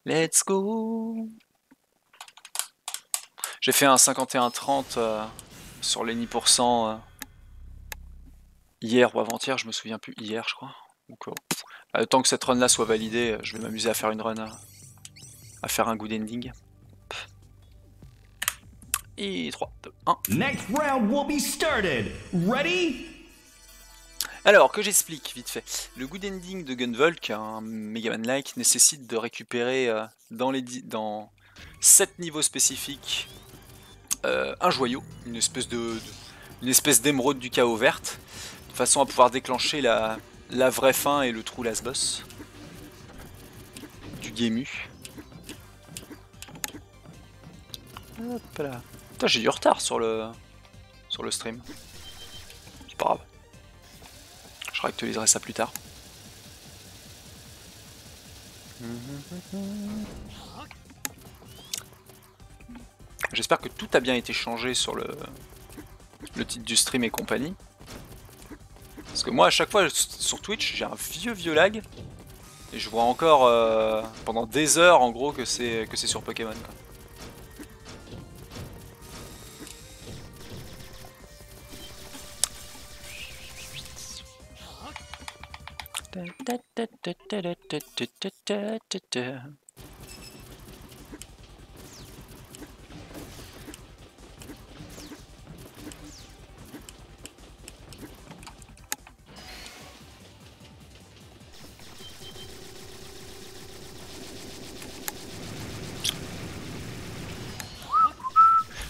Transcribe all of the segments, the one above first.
Let's go. J'ai fait un 51-30 sur les 10% hier ou avant-hier, je me souviens plus, hier je crois. Donc tant que cette run là soit validée, je vais m'amuser à faire une run, à faire un good ending. Et 3, 2, 1. Next round will be started. Ready? Alors, que j'explique vite fait. Le good ending de Gunvolk, un Megaman-like, nécessite de récupérer dans 7 niveaux spécifiques un joyau, une espèce d'émeraude du chaos verte, de façon à pouvoir déclencher la vraie fin et le true last boss du Gemu. Hop là. Putain, j'ai du retard sur le stream. C'est pas grave. Je réactualiserai ça plus tard. J'espère que tout a bien été changé sur le titre du stream et compagnie. Parce que moi, à chaque fois sur Twitch, j'ai un vieux lag. Et je vois encore pendant des heures en gros que c'est sur Pokémon, quoi.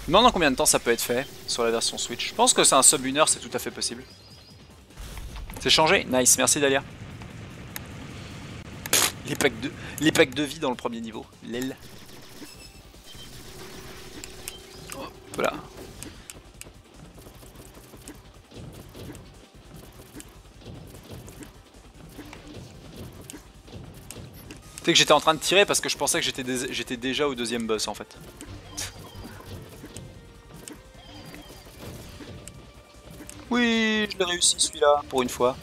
Je me demande en combien de temps ça peut être fait sur la version Switch. Je pense que c'est un sub 1 heure, c'est tout à fait possible. C'est changé? Nice, merci Dahlia. Les packs de vie dans le premier niveau. Lel. Voilà. Tu sais que j'étais en train de tirer parce que je pensais que j'étais déjà au deuxième boss en fait. Oui, je l'ai réussi celui-là, pour une fois.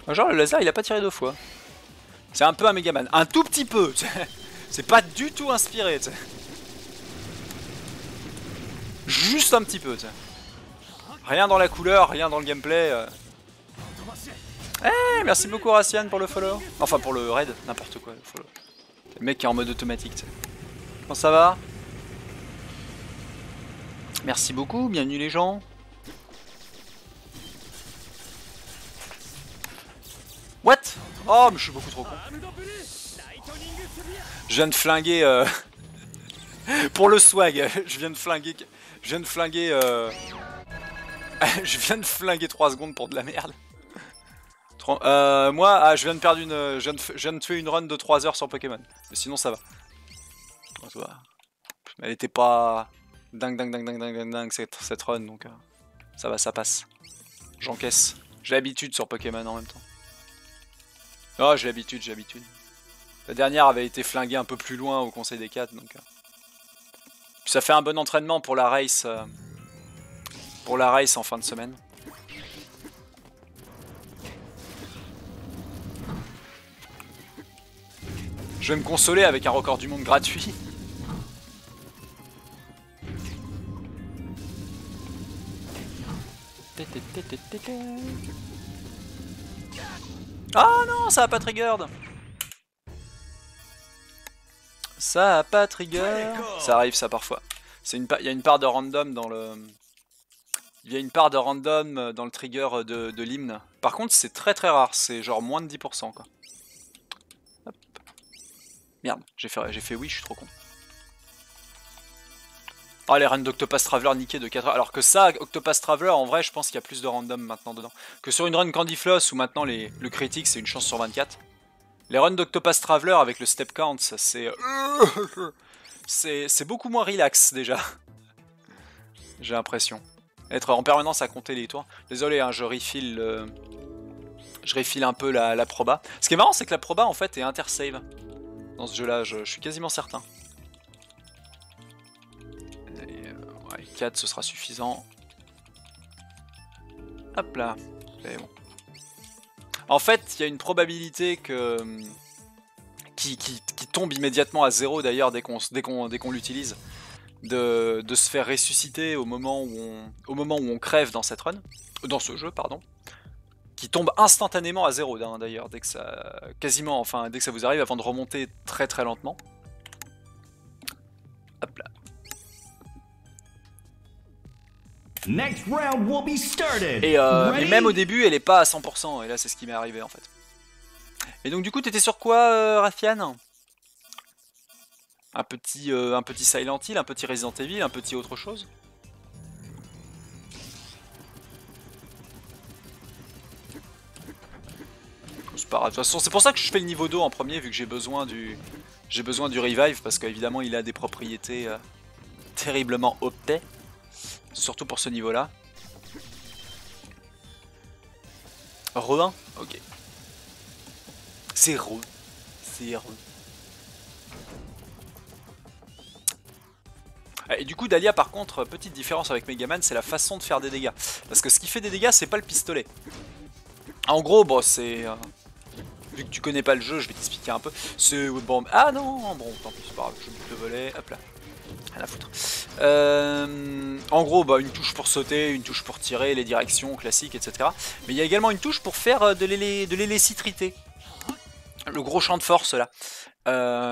Genre le laser il a pas tiré 2 fois. C'est un peu un Megaman, un tout petit peu. C'est pas du tout inspiré. T'sais. Juste un petit peu. T'sais. Rien dans la couleur, rien dans le gameplay. Eh, merci beaucoup Racian pour le follow. Enfin pour le raid, n'importe quoi le follow. Le mec qui est en mode automatique. T'sais. Comment ça va? Merci beaucoup, bienvenue les gens. What? Oh mais je suis beaucoup trop con. Je viens de flinguer pour le swag, je viens de flinguer. Je viens de flinguer. Je viens de flinguer 3 secondes pour de la merde. Moi, je viens de perdre une. Je viens de tuer une run de 3 heures sur Pokémon. Mais sinon, ça va. Elle était pas dingue cette run, donc ça va, ça passe. J'encaisse. J'ai l'habitude sur Pokémon en même temps. Oh, j'ai l'habitude, j'ai l'habitude. La dernière avait été flinguée un peu plus loin au Conseil des 4, donc. Puis ça fait un bon entraînement pour la race. Pour la race en fin de semaine. Je vais me consoler avec un record du monde gratuit. Ah non, ça a pas triggered. Ça a pas trigger. Ça arrive ça parfois. Il y a une part de random dans le. Il y a une part de random dans le trigger de l'hymne. Par contre, c'est très rare. C'est genre moins de 10% quoi. Hop. Merde, j'ai fait oui, je suis trop con. Ah, les runs d'Octopus Traveler niqués de 4 heures. Alors que ça, Octopus Traveler, en vrai, je pense qu'il y a plus de random maintenant dedans. Que sur une run Candy Floss où maintenant le critique c'est une chance sur 24. Les runs d'Octopus Traveler avec le step count, c'est. C'est beaucoup moins relax déjà. J'ai l'impression. Être en permanence à compter les tours. Désolé, hein, je refill un peu la proba. Ce qui est marrant, c'est que la proba en fait est intersave. Dans ce jeu-là, je suis quasiment certain. Et, ouais, 4 ce sera suffisant. Hop là. C'est bon. En fait, il y a une probabilité que... qui tombe immédiatement à 0 d'ailleurs dès qu'on l'utilise. De se faire ressusciter au moment où on crève dans cette run. Dans ce jeu, pardon. Qui tombe instantanément à 0 d'ailleurs, dès que ça... Quasiment, enfin, dès que ça vous arrive, avant de remonter très très lentement. Hop là. Next round will be started. Et même au début, elle est pas à 100%, et là c'est ce qui m'est arrivé en fait. Et donc du coup, t'étais sur quoi, Rathian? Un petit Silent Hill, un petit Resident Evil, un petit autre chose? C'est pas grave. De toute façon, c'est pour ça que je fais le niveau 2 en premier, vu que j'ai besoin du revive, parce qu'évidemment il a des propriétés terriblement OP. Surtout pour ce niveau-là. Re 1? Ok. C'est re. C'est re. Et du coup, Dahlia, par contre, petite différence avec Megaman, c'est la façon de faire des dégâts. Parce que ce qui fait des dégâts, c'est pas le pistolet. En gros, bon, c'est... vu que tu connais pas le jeu, je vais t'expliquer un peu. C'est... Bon, ah non, bon, tant pis, c'est pas grave, je bute le volet, hop là. Rien à foutre. En gros, bah, une touche pour sauter, une touche pour tirer, les directions classiques, etc. Mais il y a également une touche pour faire de l'hélécitrité. Le gros champ de force là.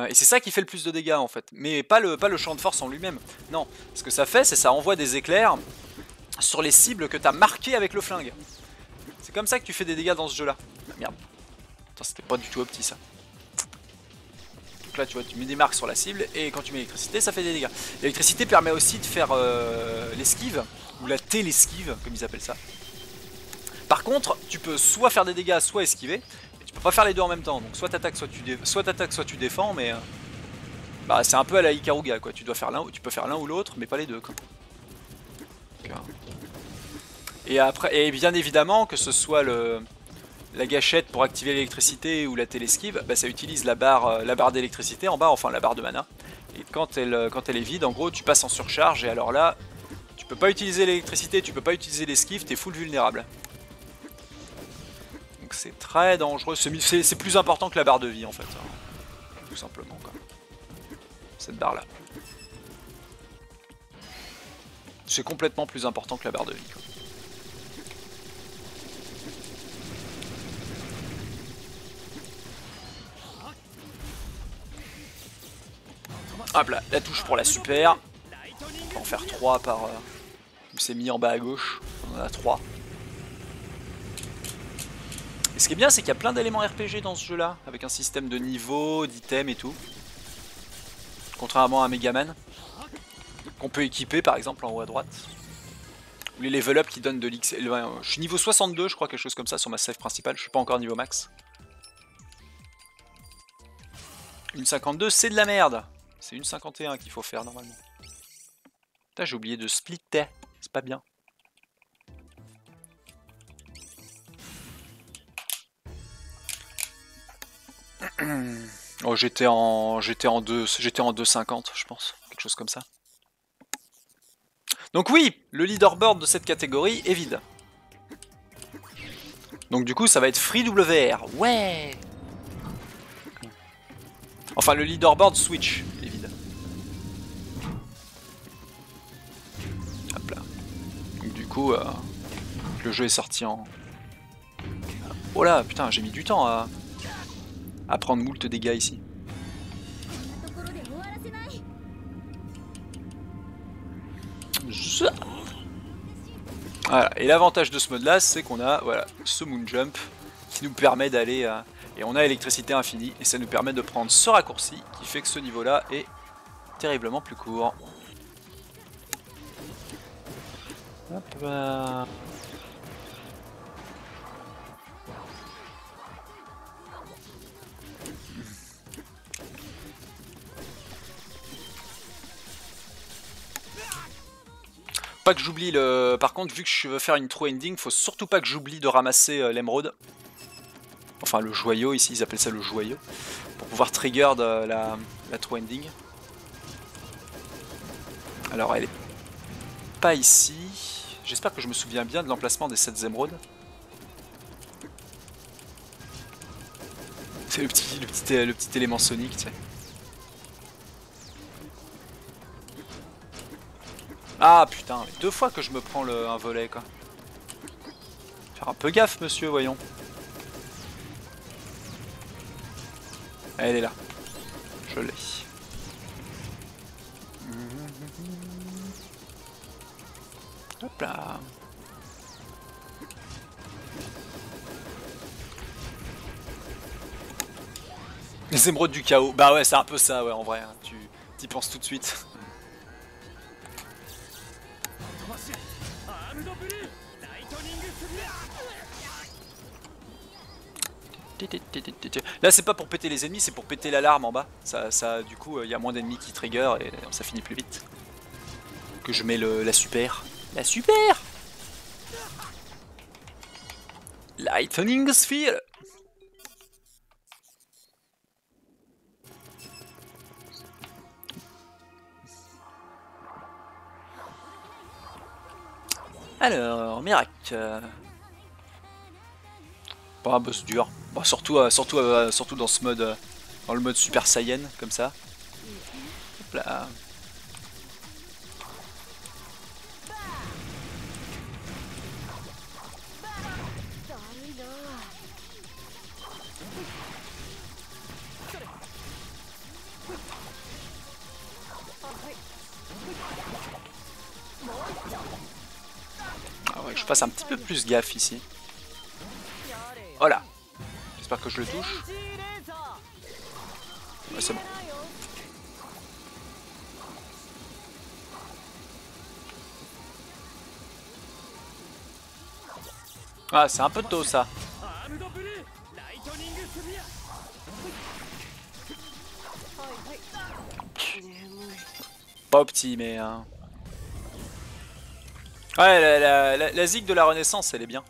Et c'est ça qui fait le plus de dégâts en fait. Mais pas le champ de force en lui-même. Non, ce que ça fait, c'est ça envoie des éclairs sur les cibles que tu as marquées avec le flingue. C'est comme ça que tu fais des dégâts dans ce jeu là. Ah, merde. Attends, c'était pas du tout opti ça. Donc là tu vois, tu mets des marques sur la cible et quand tu mets l'électricité ça fait des dégâts. L'électricité permet aussi de faire l'esquive, ou la télesquive comme ils appellent ça. Par contre tu peux soit faire des dégâts soit esquiver, et tu peux pas faire les deux en même temps. Donc soit t'attaques soit tu défends, mais bah, c'est un peu à la Ikaruga quoi. Tu peux faire l'un ou l'autre mais pas les deux quoi. Donc, et après, et bien évidemment que ce soit la gâchette pour activer l'électricité ou la télesquive, bah, ça utilise la barre d'électricité en bas, enfin la barre de mana. Et quand elle est vide, en gros, tu passes en surcharge et alors là, tu peux pas utiliser l'électricité, tu peux pas utiliser l'esquive, t'es full vulnérable. Donc c'est très dangereux, c'est plus important que la barre de vie en fait, hein. Tout simplement quoi. Cette barre là. C'est complètement plus important que la barre de vie quoi. Hop là, la touche pour la super. On va en faire 3 par... c'est mis en bas à gauche, on en a 3. Et ce qui est bien, c'est qu'il y a plein d'éléments RPG dans ce jeu là, avec un système de niveau, d'items et tout. Contrairement à Megaman, qu'on peut équiper par exemple en haut à droite. Ou les level up qui donnent de l'X. Je suis niveau 62 je crois, quelque chose comme ça sur ma save principale, je suis pas encore niveau max. Une 52 c'est de la merde. C'est une 51 qu'il faut faire normalement. Putain, j'ai oublié de splitter, c'est pas bien. Oh, j'étais en 2,50 je pense, quelque chose comme ça. Donc oui, le leaderboard de cette catégorie est vide. Donc du coup, ça va être free WR. Ouais. Enfin, le leaderboard Switch est vide. Hop là. Donc du coup, le jeu est sorti en... Oh là, putain, j'ai mis du temps à prendre moult dégâts ici. Voilà. Et l'avantage de ce mode là, c'est qu'on a voilà, ce moon jump qui nous permet d'aller et on a électricité infinie et ça nous permet de prendre ce raccourci qui fait que ce niveau là est terriblement plus court. Hop là. Pas que j'oublie le... Par contre, vu que je veux faire une true ending, faut surtout pas que j'oublie de ramasser l'émeraude. Enfin, le joyau, ici, ils appellent ça le joyau. Pour pouvoir trigger la true ending. Alors, elle est pas ici. J'espère que je me souviens bien de l'emplacement des 7 émeraudes. C'est le petit élément sonique, tu sais. Ah putain, 2 fois que je me prends un volet quoi. Faire un peu gaffe monsieur, voyons. Elle est là. Je l'ai. Hop là. Les émeraudes du chaos. Bah ouais, c'est un peu ça, ouais, en vrai. Hein. Tu t'y penses tout de suite. Là, c'est pas pour péter les ennemis, c'est pour péter l'alarme en bas. Ça, du coup, il y a moins d'ennemis qui trigger et ça finit plus vite. Que je mets la super. La super! Lightning Sphere! Alors, miracle. Pas un boss dur. Bah, surtout dans ce mode, dans le mode Super Saiyan, comme ça. Hop là. Ah ouais, je fasse un petit peu plus gaffe ici. Voilà. J'espère que je le touche. Ouais, c'est bon. Ah, c'est un peu tôt ça. Pas opti, mais... Ouais, la zig de la Renaissance, elle est bien.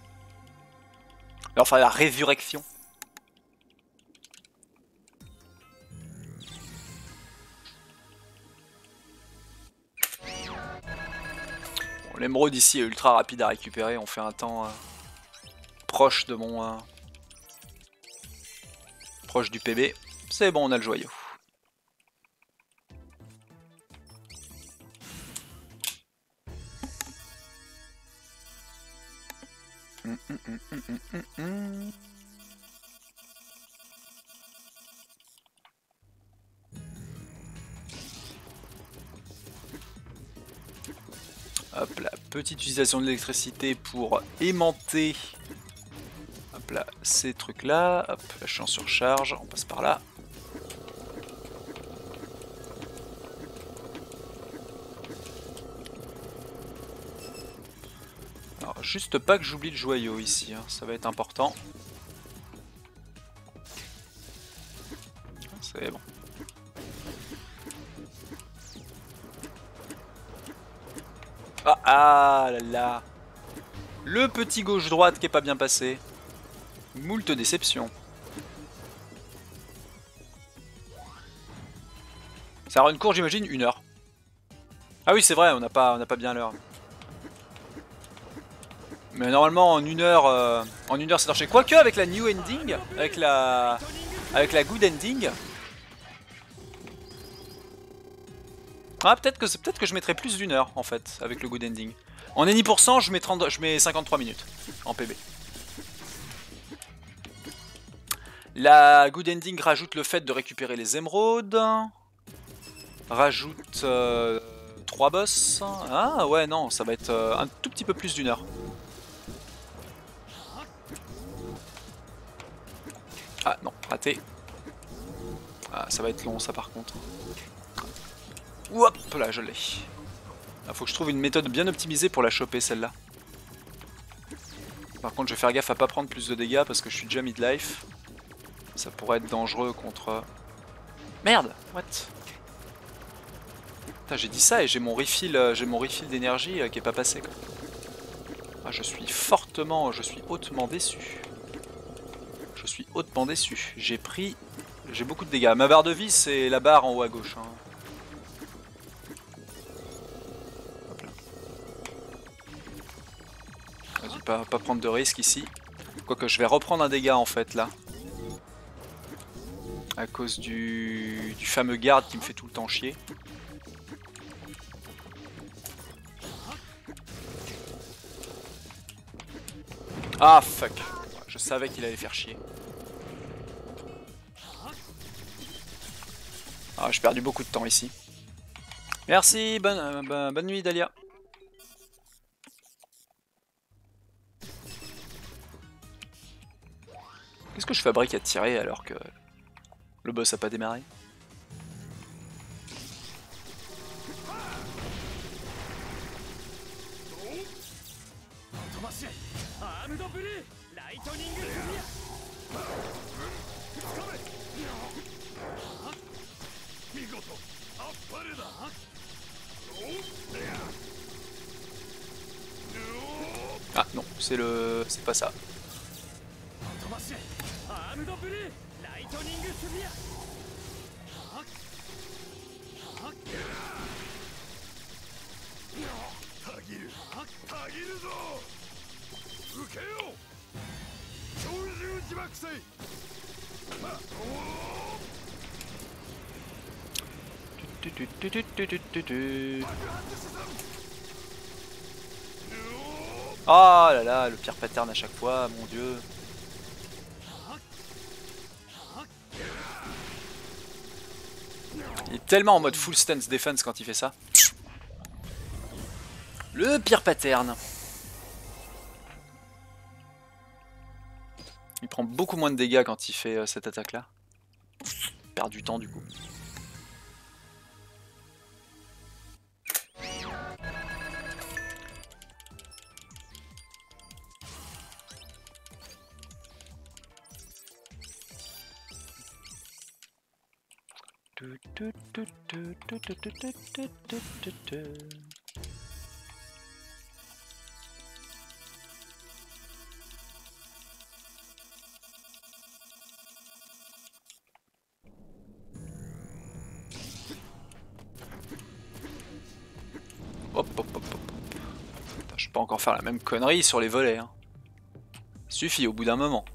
Enfin, la résurrection. Bon, l'émeraude ici est ultra rapide à récupérer. On fait un temps proche de mon... proche du PB. C'est bon, on a le joyau. Hop là, petite utilisation de l'électricité pour aimanter. Hop là, ces trucs là. Hop, là je suis en surcharge, on passe par là. Alors, juste pas que j'oublie le joyau ici, hein, ça va être important. C'est bon. Ah là là. Le petit gauche-droite qui est pas bien passé. Moult déception. Ça aura une course, j'imagine, 1 heure. Ah oui, c'est vrai, on n'a pas bien l'heure. Mais normalement, en 1 heure, c'est torché. Quoique, avec la new ending, avec la good ending. Ah, peut-être que je mettrai plus d'1 heure, en fait, avec le good ending. En any%, je mets 53 minutes en PB. La good ending rajoute le fait de récupérer les émeraudes. Rajoute 3 boss. Ah ouais, non, ça va être un tout petit peu plus d'1 heure. Ah non, raté. Ah, ça va être long ça par contre. Hop là, je l'ai. Il faut que je trouve une méthode bien optimisée pour la choper celle-là. Par contre, je vais faire gaffe à pas prendre plus de dégâts parce que je suis déjà mid-life. Ça pourrait être dangereux contre... Merde, what? J'ai dit ça et j'ai mon refill d'énergie qui est pas passé quoi. Ah, je suis hautement déçu. Je suis hautement déçu. J'ai beaucoup de dégâts. Ma barre de vie c'est la barre en haut à gauche. Hein. Hop là. pas prendre de risque ici. Quoique je vais reprendre un dégât en fait là. À cause du fameux garde qui me fait tout le temps chier. Ah fuck. Je savais qu'il allait faire chier. Ah, j'ai perdu beaucoup de temps ici. Merci, bonne nuit Dahlia. Qu'est-ce que je fabrique à tirer alors que le boss a pas démarré? Ah non, c'est pas ça. Oh là là, le pire pattern à chaque fois, mon dieu. Il est tellement en mode full stance defense quand il fait ça. Le pire pattern. Il prend beaucoup moins de dégâts quand il fait cette attaque là. Il perd du temps du coup. Hop, hop, hop, hop. Je peux pas encore faire la même connerie sur les volets. Hein. Suffit au bout d'un moment.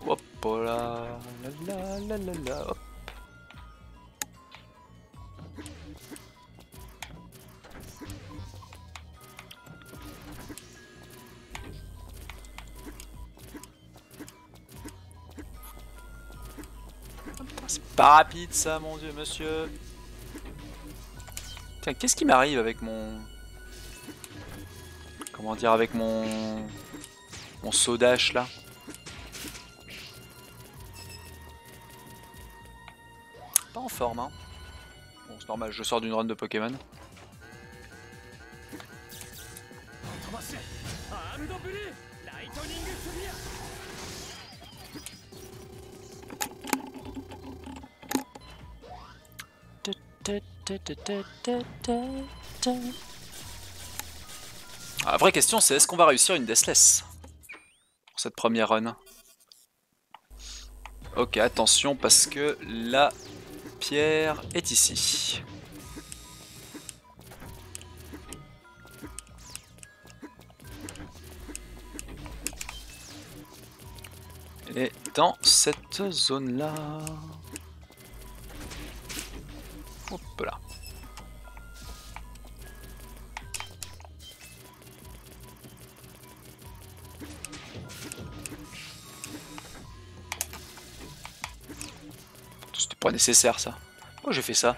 Hop là, la la la la, hop. C'est pas rapide ça, mon dieu, monsieur. Tiens, qu'est-ce qui m'arrive avec mon... Comment dire, avec mon saut dash là? Pas en forme, hein. Bon, c'est normal, je sors d'une run de Pokémon. La vraie question c'est est-ce qu'on va réussir une Deathless pour cette première run? Ok, attention parce que la pierre est ici. Elle est dans cette zone là. Hop là. C'était pas nécessaire ça. Pourquoi j'ai fait ça?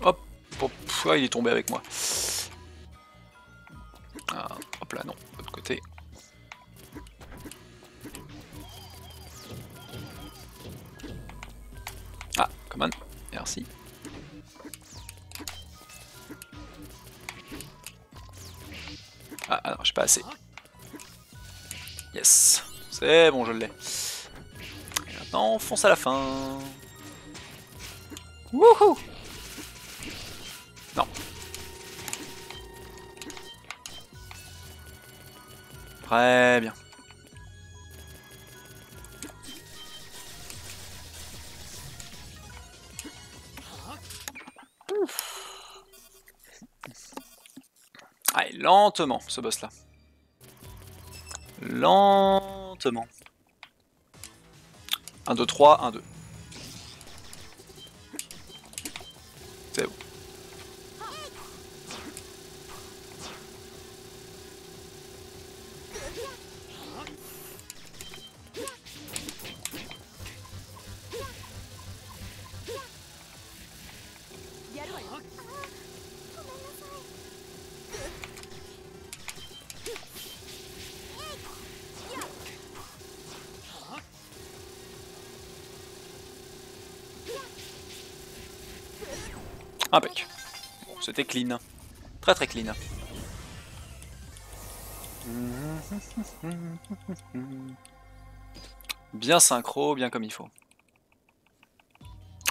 Hop, hop, il est tombé avec moi. Ah, hop là, non, de l'autre côté. Ah, come on, merci. Ah non, j'ai pas assez. Yes. C'est bon, je l'ai. Et maintenant, on fonce à la fin. Wouhou! Non. Très bien. Allez, lentement, ce boss-là. Lentement. 1, 2, 3, 1, 2. C'est bon. Impec. Bon, c'était clean. Très très clean. Bien synchro, bien comme il faut.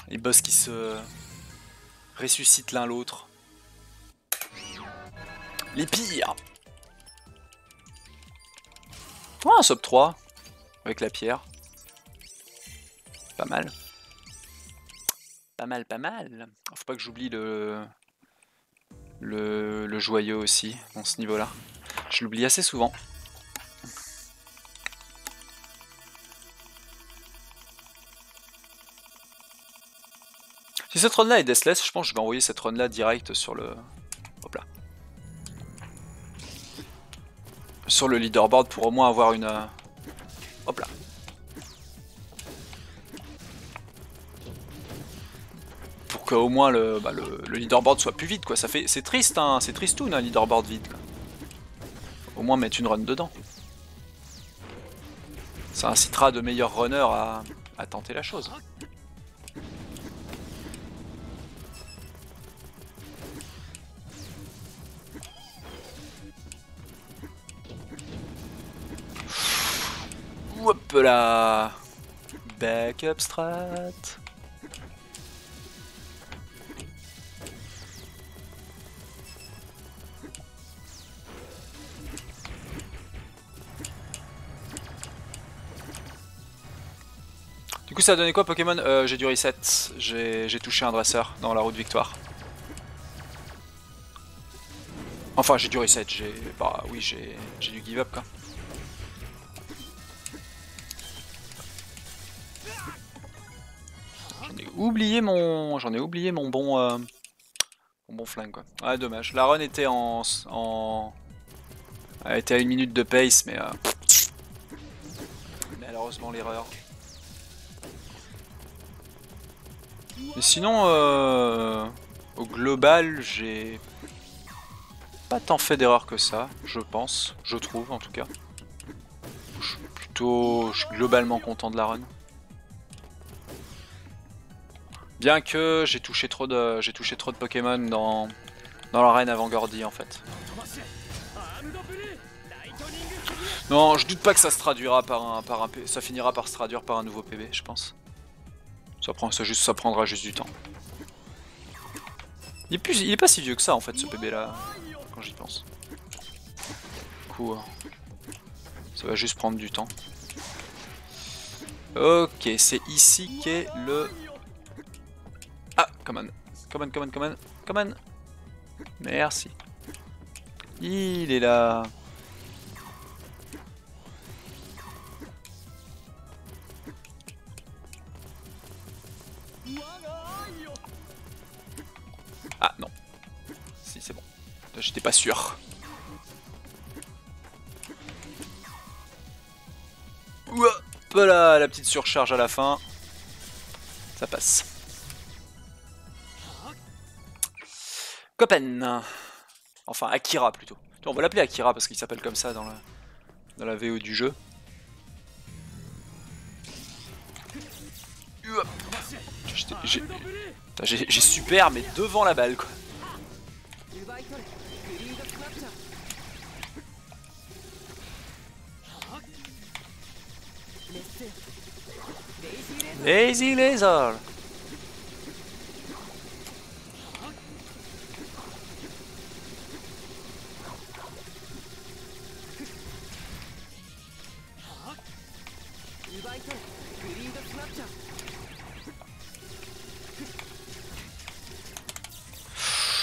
Les boss qui se ressuscitent l'un l'autre. Les pires. Oh, un sub 3 avec la pierre. Pas mal. Pas mal, pas mal. Faut pas que j'oublie le joyau aussi, dans ce niveau-là. Je l'oublie assez souvent. Si cette run-là est deathless, je pense que je vais envoyer cette run-là direct sur le... Hop là. Sur le leaderboard pour au moins avoir une... Hop là. Pour qu'au moins le leaderboard soit plus vide, quoi. Ça fait... C'est triste, hein. C'est tristoun, un leaderboard vide, quoi. Au moins mettre une run dedans. Ça incitera de meilleurs runners à tenter la chose. Hop là. Backup strat. Du coup ça a donné quoi Pokémon? J'ai du reset, j'ai touché un dresseur dans la route victoire. Enfin j'ai du reset, bah oui j'ai du give up quoi. J'en ai oublié mon bon flingue quoi. Ah dommage, la run était elle était à 1 minute de pace mais malheureusement l'erreur. Mais sinon au global j'ai pas tant fait d'erreurs que ça, je pense, je trouve en tout cas. Je suis globalement content de la run. Bien que j'ai touché trop de Pokémon dans l'arène avant Gordy en fait. Non, je doute pas que ça se traduira ça finira par se traduire par un nouveau PB, je pense. Ça prendra juste du temps. Il est pas si vieux que ça en fait ce PB là, quand j'y pense. Du coup, ça va juste prendre du temps. Ok, c'est ici qu'est le... Ah, come on. Merci. Il est là. Ah non. Si, c'est bon. J'étais pas sûr. Hop là, la petite surcharge à la fin. Ça passe. Copen. Enfin, Akira plutôt. On va l'appeler Akira parce qu'il s'appelle comme ça dans la VO du jeu. J'ai super mais devant la balle quoi. Lazy Laser.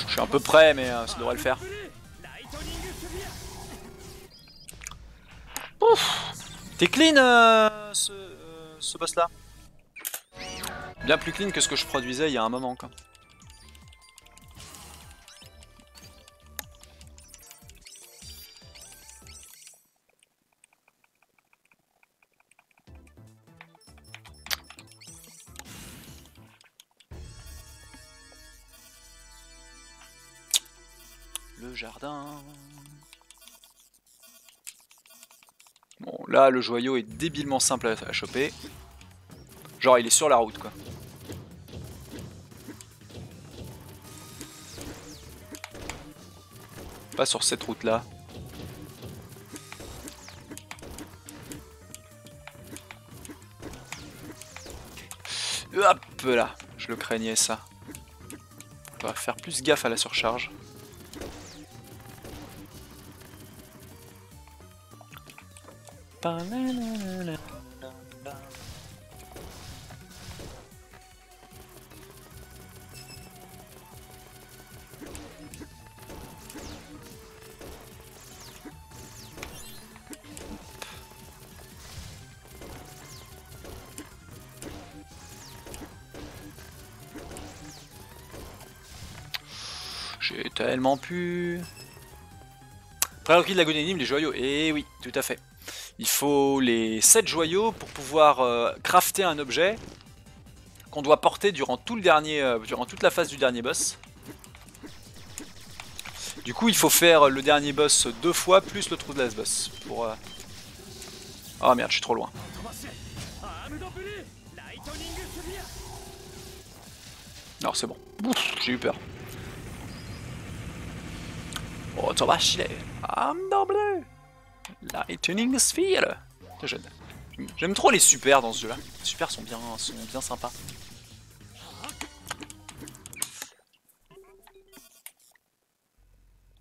Je suis un peu près, mais ça devrait le faire. Ouf. T'es clean ce boss là. Bien plus clean que ce que je produisais il y a un moment quoi. Le jardin. Bon, là, le joyau est débilement simple à choper. Genre, il est sur la route, quoi. Pas sur cette route-là. Hop là, je le craignais, ça. On va faire plus gaffe à la surcharge. J'ai tellement pu... Prérequis de la Gonénime, les joyaux. Eh oui, tout à fait. Il faut les 7 joyaux pour pouvoir crafter un objet qu'on doit porter durant tout le dernier, durant toute la phase du dernier boss. Du coup, il faut faire le dernier boss 2 fois plus le trou de last boss pour. Oh merde, je suis trop loin. Non, c'est bon. J'ai eu peur. Oh, ça va chier. Arme bleu. Lightning Sphere. J'aime trop les supers dans ce jeu-là. Les supers sont bien sympas.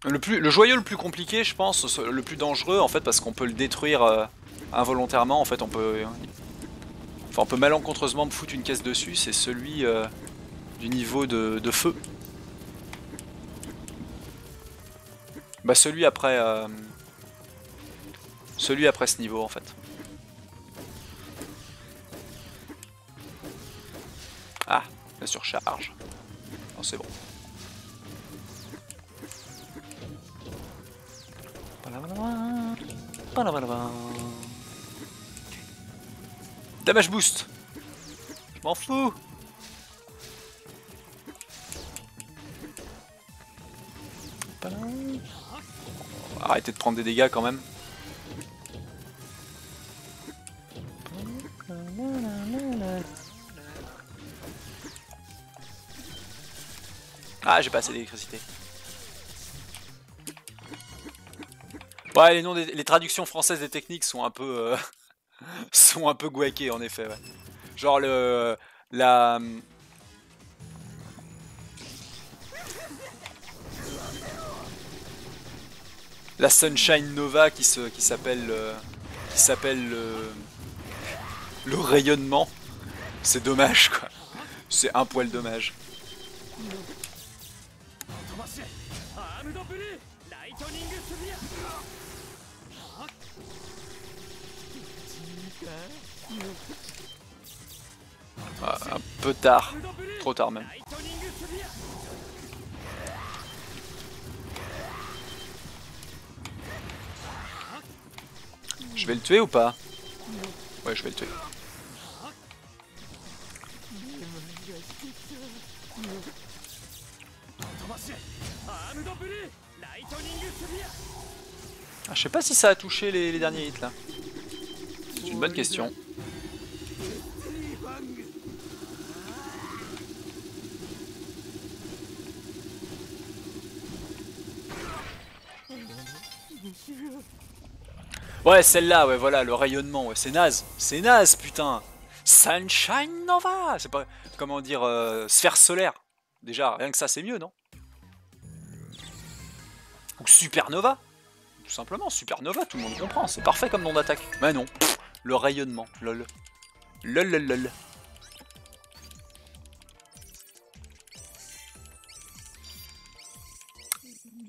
Le joyau le plus compliqué, je pense, le plus dangereux en fait, parce qu'on peut le détruire involontairement. En fait, on peut malencontreusement me foutre une caisse dessus. C'est celui du niveau de feu. Bah celui après ce niveau en fait. Ah, la surcharge. Oh, c'est bon. Damage boost. Je m'en fous. Arrêtez de prendre des dégâts quand même. Ah, j'ai pas assez d'électricité. Ouais, les traductions françaises des techniques sont un peu sont un peu gouaquées en effet. Ouais. Genre la Sunshine Nova qui s'appelle le rayonnement. C'est dommage quoi. C'est un poil dommage. Ah, un peu tard. Trop tard même. Je vais le tuer ou pas? Ouais, je vais le tuer. Ah, je sais pas si ça a touché les derniers hits là. C'est une bonne question. Ouais, celle-là, ouais, voilà, le rayonnement, ouais, c'est naze, putain. Sunshine Nova. C'est pas... Comment dire... sphère solaire. Déjà, rien que ça, c'est mieux, non? Ou Supernova. Tout simplement, Supernova, tout le monde comprend. C'est parfait comme nom d'attaque. Mais non. Pff, le rayonnement. Lol. Lol lol lol.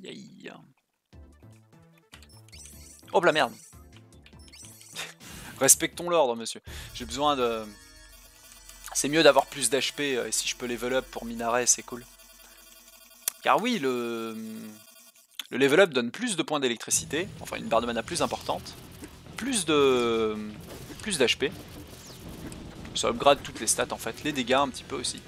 Yay. Oh la merde. Respectons l'ordre, monsieur. J'ai besoin de... C'est mieux d'avoir plus d'HP, et si je peux level up pour Minaret, c'est cool. Car oui, le level up donne plus de points d'électricité, enfin une barre de mana plus importante, plus d'HP. Ça upgrade toutes les stats en fait, les dégâts un petit peu aussi.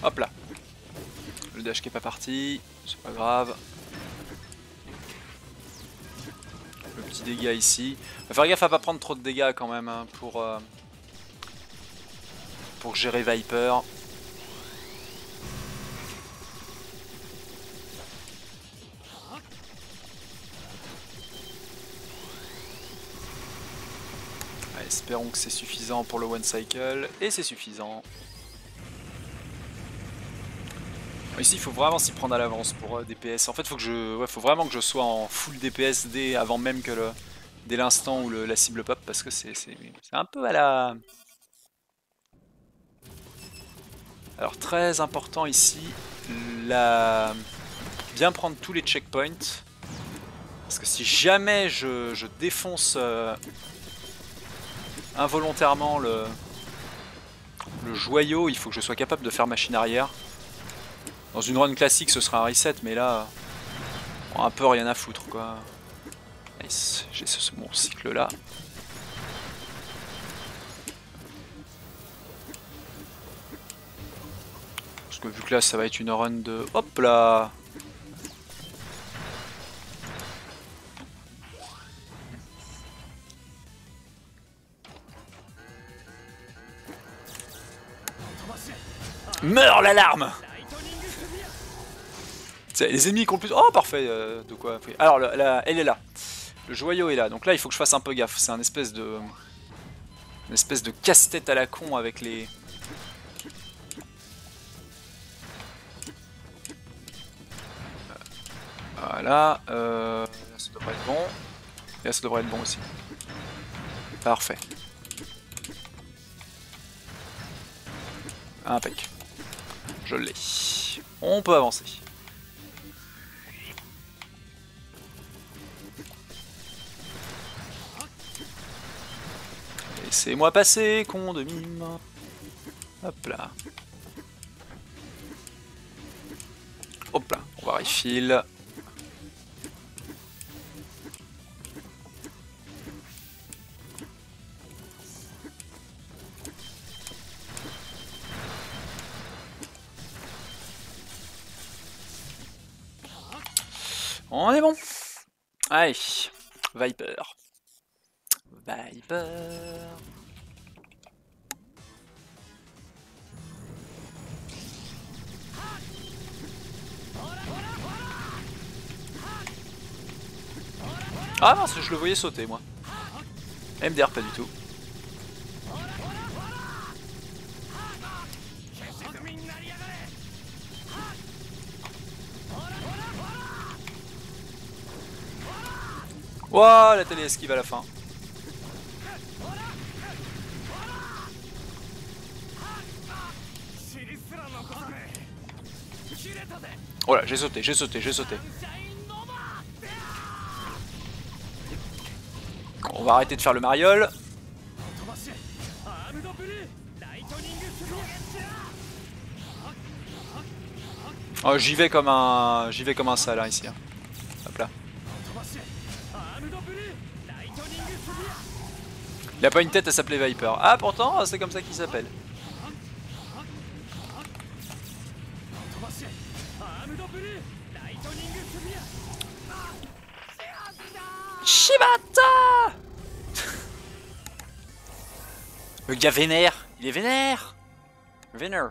Hop là. Le dash qui est pas parti, c'est pas grave. Le petit dégât ici. Faut faire gaffe à pas prendre trop de dégâts quand même hein, pour gérer Viper. Allez, espérons que c'est suffisant pour le one cycle. Et c'est suffisant. Ici, il faut vraiment s'y prendre à l'avance pour DPS. En fait, faut vraiment que je sois en full DPS avant même que dès l'instant où la cible pop, parce que c'est un peu à la... Alors, très important ici, bien prendre tous les checkpoints. Parce que si jamais je défonce involontairement le joyau, il faut que je sois capable de faire machine arrière. Dans une run classique ce sera un reset, mais là, un peu rien à foutre quoi. Nice, j'ai ce second cycle là. Parce que vu que là ça va être une run de... Hop là. Meurs l'alarme. Les ennemis qui ont le plus... Oh parfait, de quoi... Alors elle est là. Le joyau est là. Donc là il faut que je fasse un peu gaffe. C'est une espèce de casse-tête à la con avec les... Voilà. Là ça devrait être bon. Et là ça devrait être bon aussi. Parfait. Impec. Je l'ai. On peut avancer. Laissez-moi passer, con de mime. Hop là. Hop là, on va refill. On est bon. Allez, Viper. Viper. Ah mince, je le voyais sauter moi. MDR pas du tout. Wouah, la télé esquive à la fin. Voilà, j'ai sauté. On va arrêter de faire le mariole. Oh, j'y vais comme un salin ici. Hein. Hop là. Il a pas une tête à s'appeler Viper. Ah pourtant c'est comme ça qu'il s'appelle. Shibata. Le gars vénère. Il est vénère. Vénère.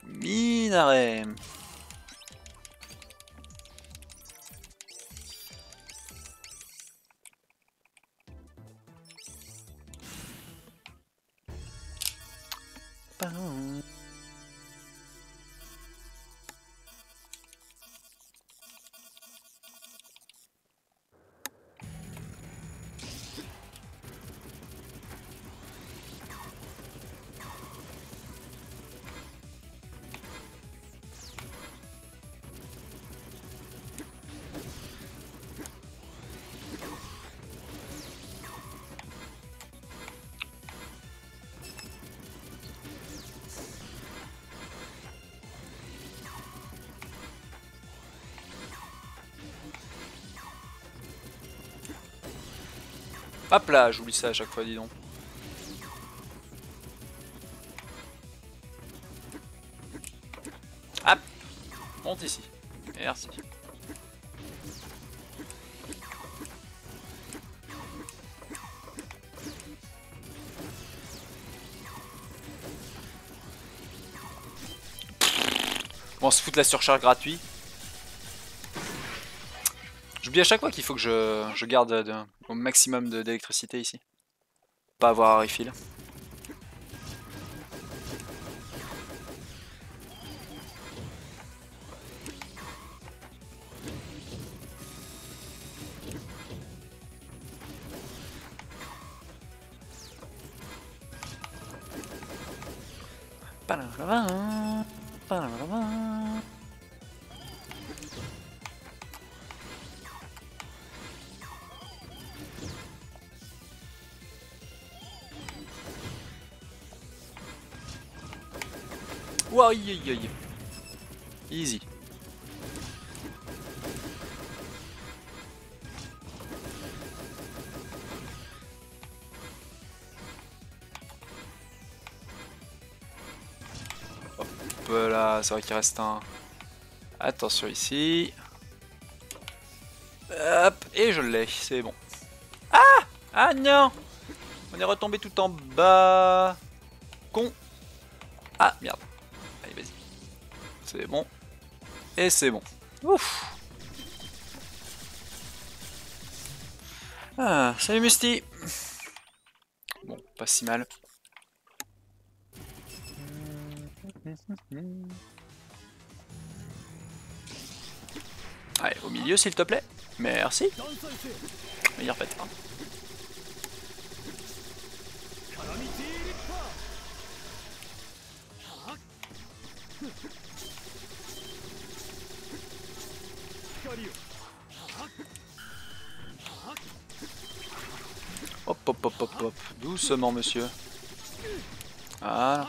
Minaret. Hop là, j'oublie ça à chaque fois, dis donc. Hop, monte ici. Merci. Bon, on se fout de la surcharge gratuite. J'oublie à chaque fois qu'il faut que je garde au maximum d'électricité ici. Pas avoir un refill. Wow, aïe aïe aïe. Easy. Hop là, c'est vrai qu'il reste un... Attention ici. Hop, et je l'ai, c'est bon. Ah! Ah non! On est retombé tout en bas. Con. Ah, merde. Allez, vas-y. C'est bon. Et c'est bon. Ouf. Ah, salut Musty. Bon, pas si mal. Allez, au milieu s'il te plaît. Merci. Meilleur pattern. Hop hop hop hop hop. Doucement monsieur. Voilà.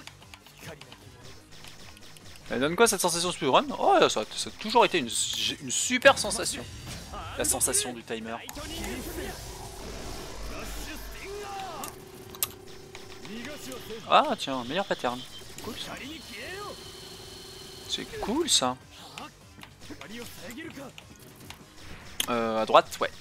Elle donne quoi cette sensation speedrun? Oh, ça a toujours été une super sensation. La sensation du timer. Ah tiens, meilleur pattern. Cool ça. C'est cool ça. À droite, ouais.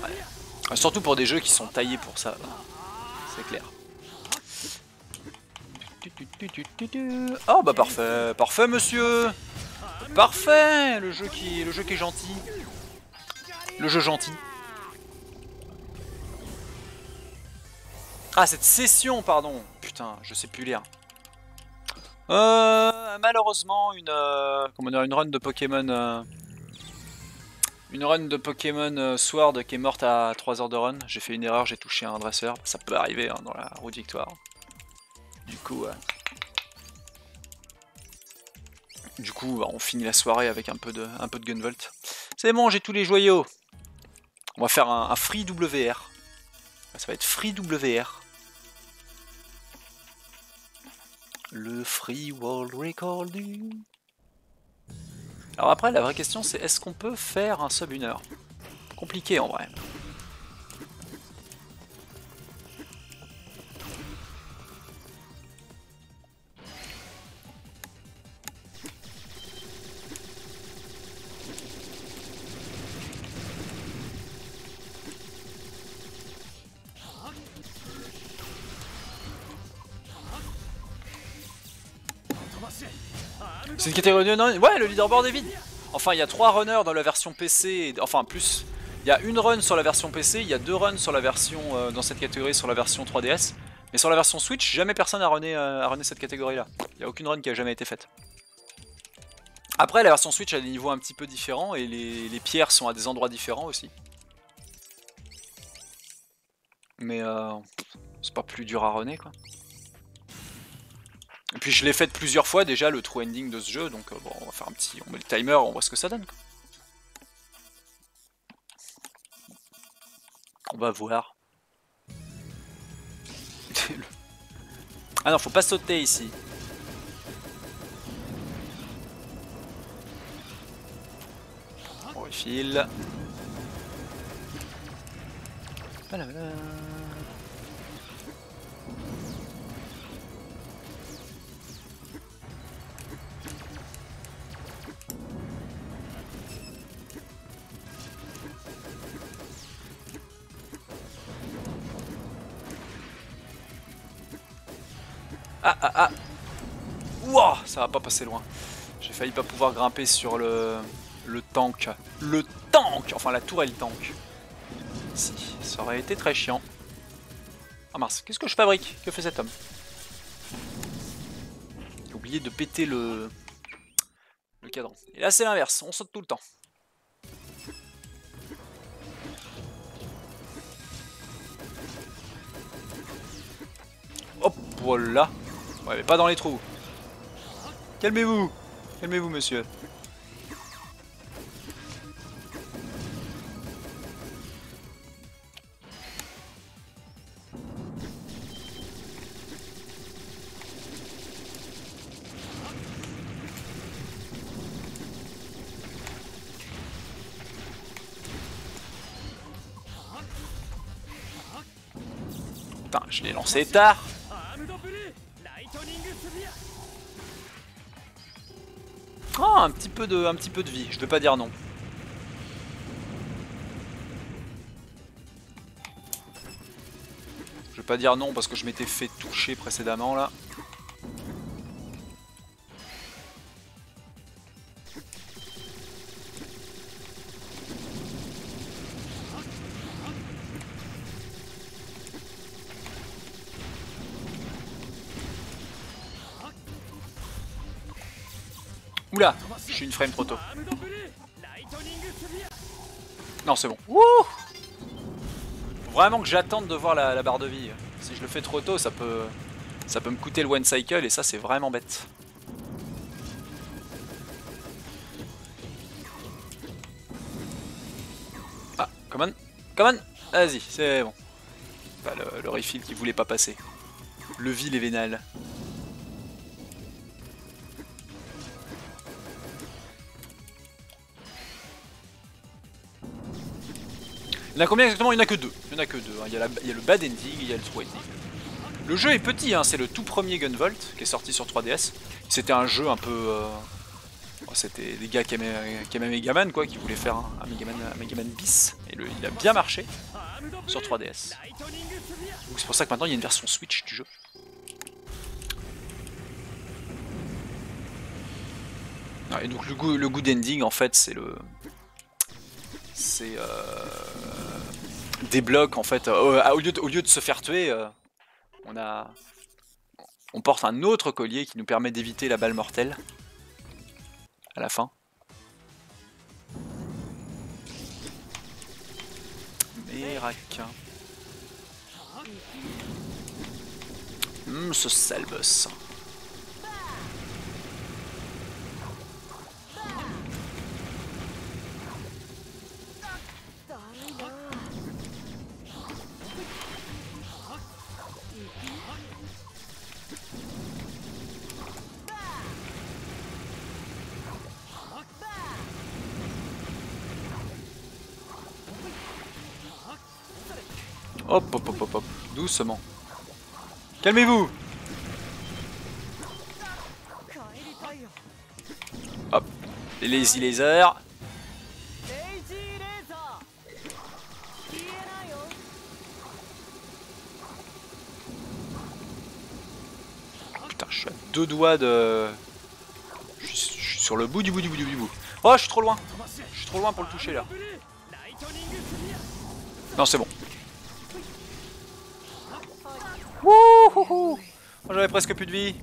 Ouais. Surtout pour des jeux qui sont taillés pour ça. C'est clair. Oh bah parfait, parfait monsieur. Parfait, le jeu qui est gentil. Le jeu gentil. Ah cette session pardon. Putain, je sais plus lire. Malheureusement comment dire, une run de Pokémon Sword qui est morte à 3 heures de run. J'ai fait une erreur, j'ai touché un dresseur. Ça peut arriver hein, dans la route victoire. Du coup, on finit la soirée avec un peu de Gunvolt. C'est bon, j'ai tous les joyaux. On va faire un free WR. Ça va être free WR. Le Free World Record du... Alors après, la vraie question c'est est-ce qu'on peut faire un sub 1 heure? Compliqué en vrai. C'est une catégorie de non. Ouais, le leaderboard est vide. Enfin, il y a 3 runners dans la version PC. Enfin, plus. Il y a une run sur la version PC, il y a 2 runs sur la version dans cette catégorie sur la version 3DS. Mais sur la version Switch, jamais personne a runné cette catégorie-là. Il n'y a aucune run qui a jamais été faite. Après, la version Switch a des niveaux un petit peu différents et les pierres sont à des endroits différents aussi. Mais c'est pas plus dur à runner quoi. Et puis je l'ai fait plusieurs fois déjà le true ending de ce jeu, donc bon, on va faire un petit, on met le timer, on voit ce que ça donne quoi. On va voir. Ah non, faut pas sauter ici. On refile. Voilà, voilà. Ah ah ah. Ouah, ça va pas passer loin. J'ai failli pas pouvoir grimper sur le tank. Le tank. Enfin la tourelle tank. Si, ça aurait été très chiant. Ah mince, qu'est-ce que je fabrique? Que fait cet homme? J'ai oublié de péter le cadran. Et là c'est l'inverse, on saute tout le temps. Hop, voilà. Ouais, mais pas dans les trous. Calmez-vous. Calmez-vous, monsieur. Putain, je l'ai lancé tard. Oh, un petit peu de vie, je vais pas dire non. Je vais pas dire non parce que je m'étais fait toucher précédemment là. Oula, je suis une frame trop tôt. Non, c'est bon. Wouh! Faut vraiment que j'attende de voir la barre de vie. Si je le fais trop tôt, ça peut me coûter le one cycle et ça c'est vraiment bête. Ah, come on, come on, vas-y, c'est bon. Bah, le refill qui voulait pas passer. Le vil et vénal. Il y en a combien exactement? Il n'y en a que deux. Il y en a que deux. Hein. Il y a le bad ending et il y a le true ending. Le jeu est petit, hein. C'est le tout premier Gunvolt qui est sorti sur 3DS. C'était un jeu un peu... C'était des gars qui aimaient Megaman, quoi, qui voulaient faire un Megaman bis. Et il a bien marché sur 3DS. Donc c'est pour ça que maintenant il y a une version Switch du jeu. Ah, et donc le good ending en fait c'est des blocs en fait. Au lieu de se faire tuer, on porte un autre collier qui nous permet d'éviter la balle mortelle à la fin. Mirac. Ce sale boss. Hop, hop, hop, hop, hop. Doucement. Calmez-vous. Hop. Les lazy lasers. Putain, je suis à 2 doigts de... Je suis sur le bout du bout du bout du bout. Oh, je suis trop loin. Je suis trop loin pour le toucher là. Non, c'est bon. Wouhou! J'avais presque plus de vie.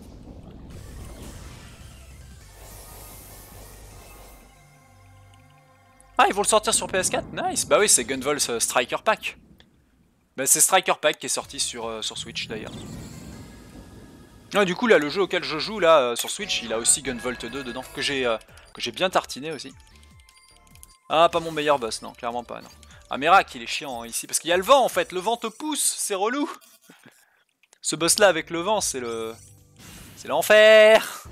Ah, ils vont le sortir sur PS4? Nice! Bah oui, c'est Gunvolt Striker Pack. Bah c'est Striker Pack qui est sorti sur Switch d'ailleurs. Ah, du coup là, le jeu auquel je joue là sur Switch, il a aussi Gunvolt 2 dedans, que j'ai bien tartiné aussi. Ah, pas mon meilleur boss, non, clairement pas, non. Ah, Merak, il est chiant hein, ici, parce qu'il y a le vent en fait, le vent te pousse, c'est relou. Ce boss là avec le vent, c'est le... C'est l'enfer.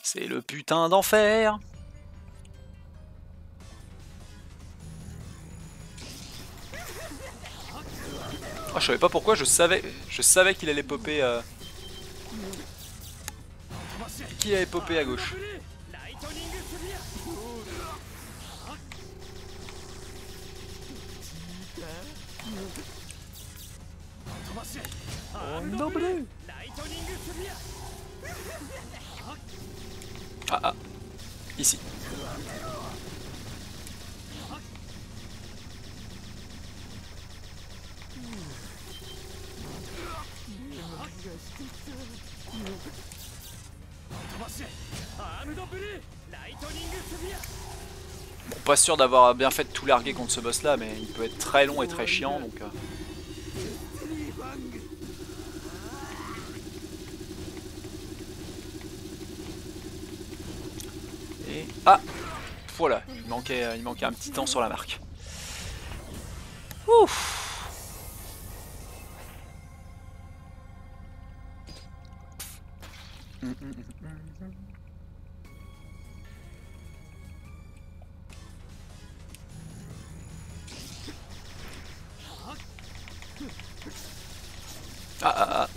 C'est le putain d'enfer. Oh, je savais pas pourquoi, je savais qu'il allait popper à gauche. Oh non, ah ah, ici. Bon, pas sûr d'avoir bien fait de tout larguer contre ce boss là, mais il peut être très long et très chiant donc... Et... Ah, voilà, il manquait un petit temps sur la marque. Ouf. Ah ah ah.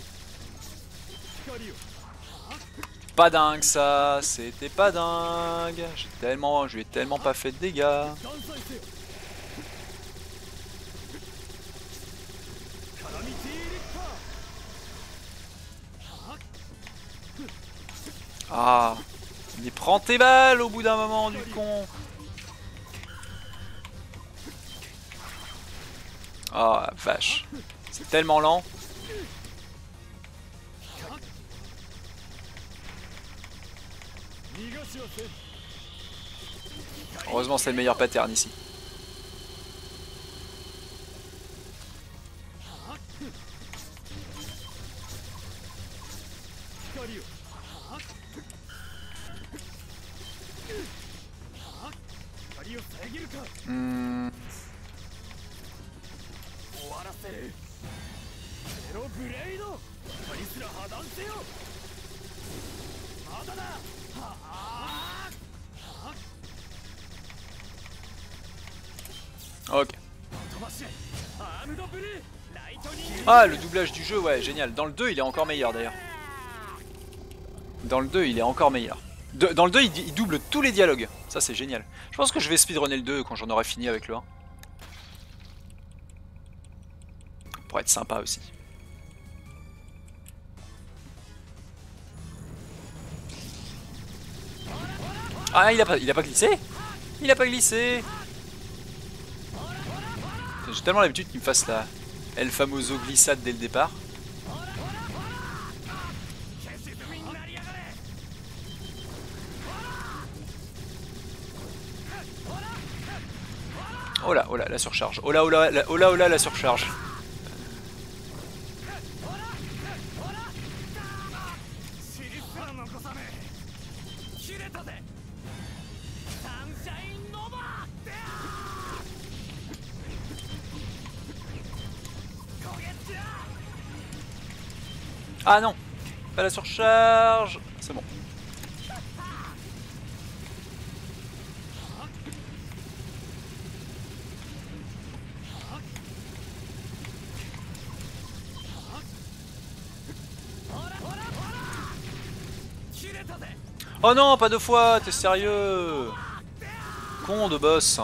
Pas dingue ça, c'était pas dingue. Je lui ai tellement pas fait de dégâts. Ah, mais prends tes balles au bout d'un moment du con. Ah vache, c'est tellement lent. Heureusement c'est le meilleur pattern ici. Ok. Ah, le doublage du jeu, ouais, génial. Dans le 2, il est encore meilleur d'ailleurs. Dans le 2, il est encore meilleur. Dans le 2, il double tous les dialogues. Ça, c'est génial. Je pense que je vais speedrunner le 2 quand j'en aurai fini avec le 1. Pour être sympa aussi. Ah, il a pas glissé. Il a pas glissé. J'ai tellement l'habitude qu'il me fasse la El Famoso glissade dès le départ. Oh là, la surcharge. Oh là, la surcharge. Ah non, pas la surcharge. C'est bon. Oh non, pas deux fois, t'es sérieux? Con de boss.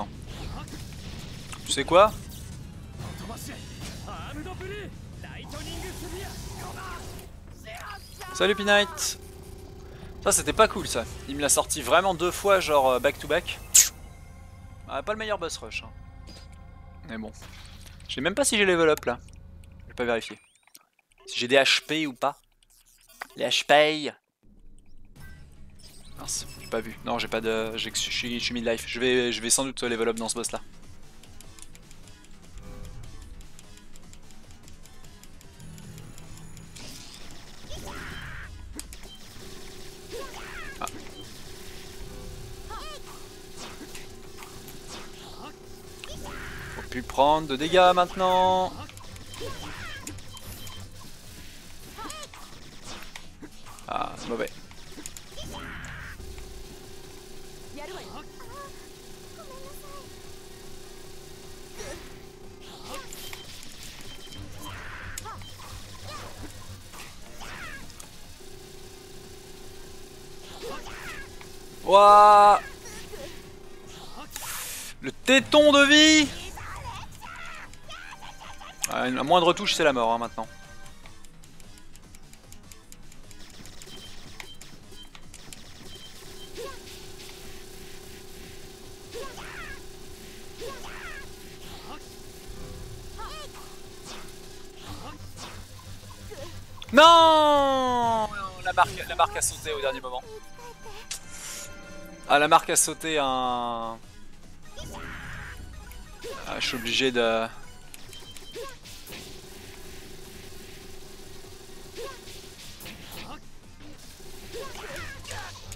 Tu sais quoi? Salut P-Night. Ça c'était pas cool ça. Il me l'a sorti vraiment deux fois genre back to back. Ah, pas le meilleur boss rush. Hein. Mais bon. Je sais même pas si j'ai level up là. Je vais pas vérifier. Si j'ai des HP ou pas. Les HP. Mince, j'ai pas vu. Non, j'ai pas de. Je suis mid-life. Je vais sans doute level up dans ce boss là. Ah. Faut plus prendre de dégâts maintenant. Ah, c'est mauvais. Ouah, le téton de vie. Ah, la moindre touche c'est la mort hein, maintenant. Non, la marque a sauté au dernier moment. Ah, la marque a sauté un... Ah, je suis obligé de...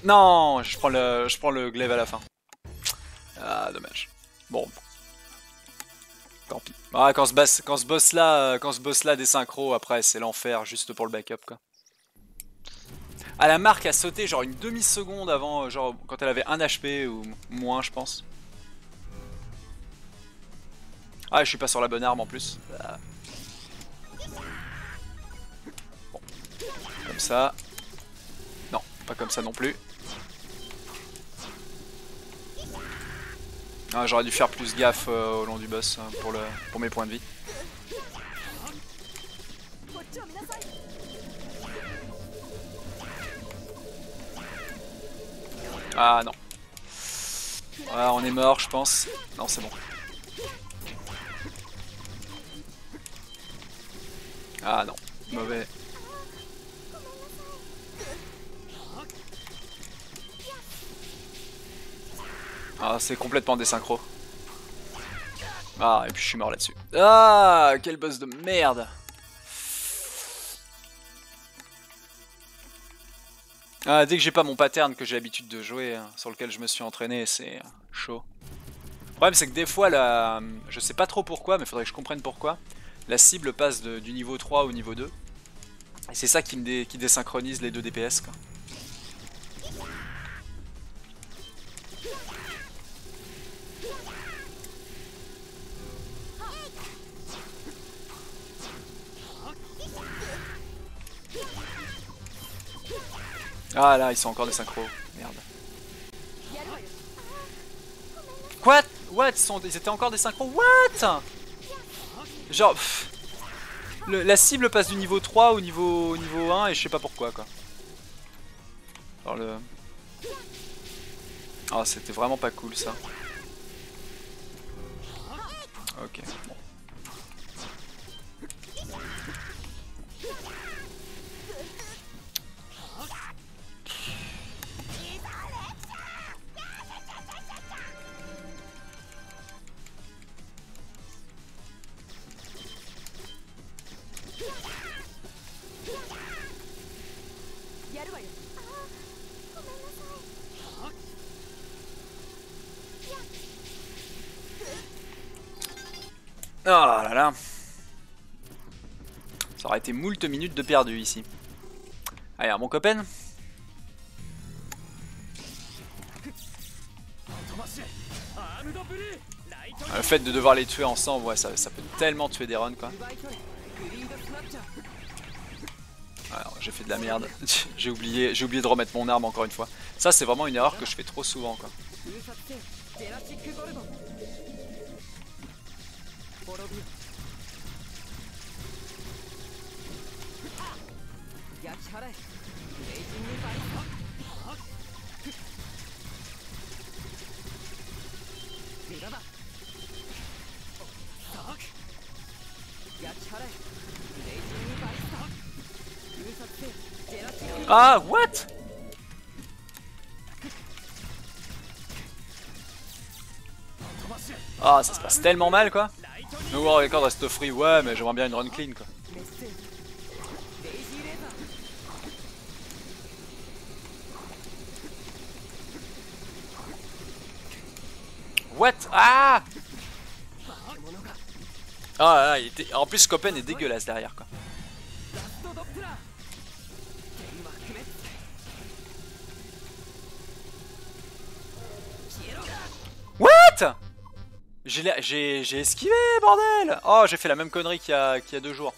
Non, je prends le glaive à la fin. Ah, dommage. Bon. Tant pis. Ah, quand ce boss là désynchro, après c'est l'enfer juste pour le backup quoi. Ah, la marque a sauté genre une demi-seconde avant, genre quand elle avait 1 HP ou moins je pense. Ah, je suis pas sur la bonne arme en plus. Ah. Bon. Comme ça. Non, pas comme ça non plus. Ah, j'aurais dû faire plus gaffe au long du boss pour mes points de vie. Ah non. Ah, on est mort je pense. Non, c'est bon. Ah non, mauvais. Ah, c'est complètement désynchro. Ah, et puis je suis mort là-dessus. Ah, quel boss de merde. Ah, dès que j'ai pas mon pattern que j'ai l'habitude de jouer, hein, sur lequel je me suis entraîné, c'est chaud. Le problème c'est que des fois, je sais pas trop pourquoi, mais faudrait que je comprenne pourquoi. La cible passe du niveau 3 au niveau 2. Et c'est ça qui désynchronise les deux DPS quoi. Ah là, ils sont encore des synchros. Merde. Quoi? What? Ils étaient encore des synchros? What? Genre... la cible passe du niveau 3 au niveau 1 et je sais pas pourquoi quoi. Alors le... Ah, c'était vraiment pas cool ça. Ok, bon. Oh là là. Ça aurait été moult minutes de perdu ici. Allez, mon copain. Le fait de devoir les tuer ensemble, ouais, ça peut tellement tuer des runs quoi. Alors, j'ai fait de la merde. J'ai oublié de remettre mon arme encore une fois. Ça, c'est vraiment une erreur que je fais trop souvent, quoi. Ah, what? Ah, ça se passe tellement mal, quoi. No war record reste free, ouais, mais j'aimerais bien une run clean, quoi. What? Ah! Ah, il était... En plus, Copen est dégueulasse derrière, quoi. What? J'ai esquivé, bordel! Oh, j'ai fait la même connerie qu'il y a 2 jours.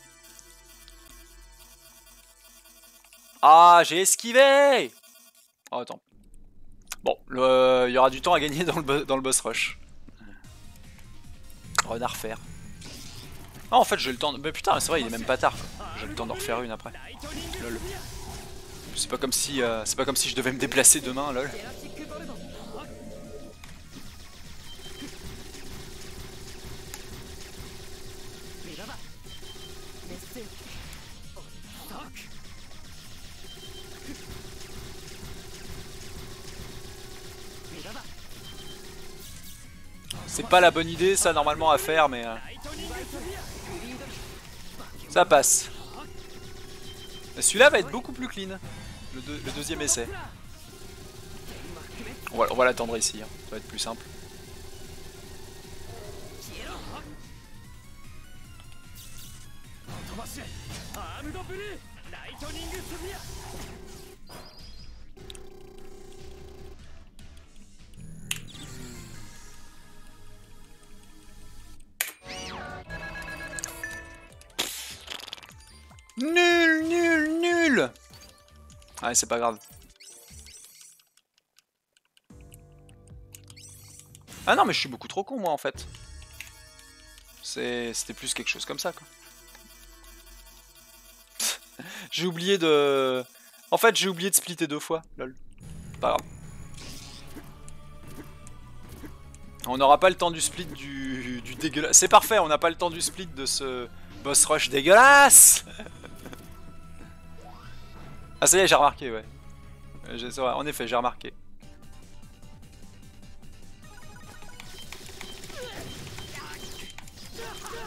Ah, j'ai esquivé! Oh, attends. Bon, il y aura du temps à gagner dans le boss rush. Run à refaire. Ah, en fait, j'ai le temps de... Mais putain, c'est vrai, il est même pas tard. J'ai le temps d'en refaire une après. Lol. C'est pas comme si je devais me déplacer demain, lol. C'est pas la bonne idée, ça, normalement, à faire, mais... ça passe. Celui-là va être beaucoup plus clean. Le deuxième essai. On va l'attendre ici, hein. Ça va être plus simple. Nul, nul, nul. Ouais, c'est pas grave. Ah non, mais je suis beaucoup trop con, moi, en fait. C'était plus quelque chose comme ça, quoi. J'ai oublié de... En fait, j'ai oublié de splitter 2 fois, lol. Pas grave. On n'aura pas le temps du split du dégueulasse. C'est parfait, on n'a pas le temps du split de ce boss rush dégueulasse. Ah ça y est, j'ai remarqué, ouais. En effet, j'ai remarqué.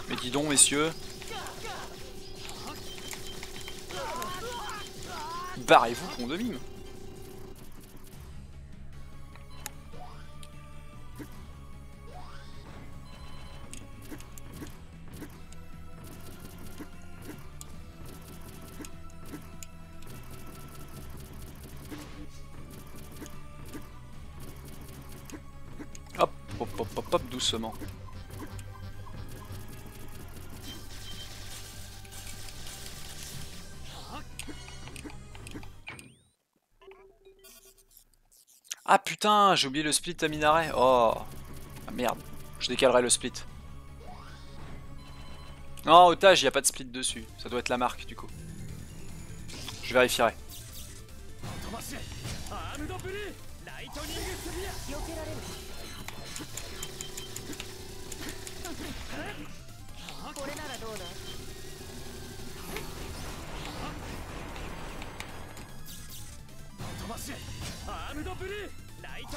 Mais dis donc, messieurs. Barrez-vous, con de mime. Hop, hop, hop, hop, hop, doucement. Ah putain, j'ai oublié le split à Minaret. Oh, ah, merde, je décalerai le split. Non, otage, il n'y a pas de split dessus. Ça doit être la marque du coup. Je vérifierai.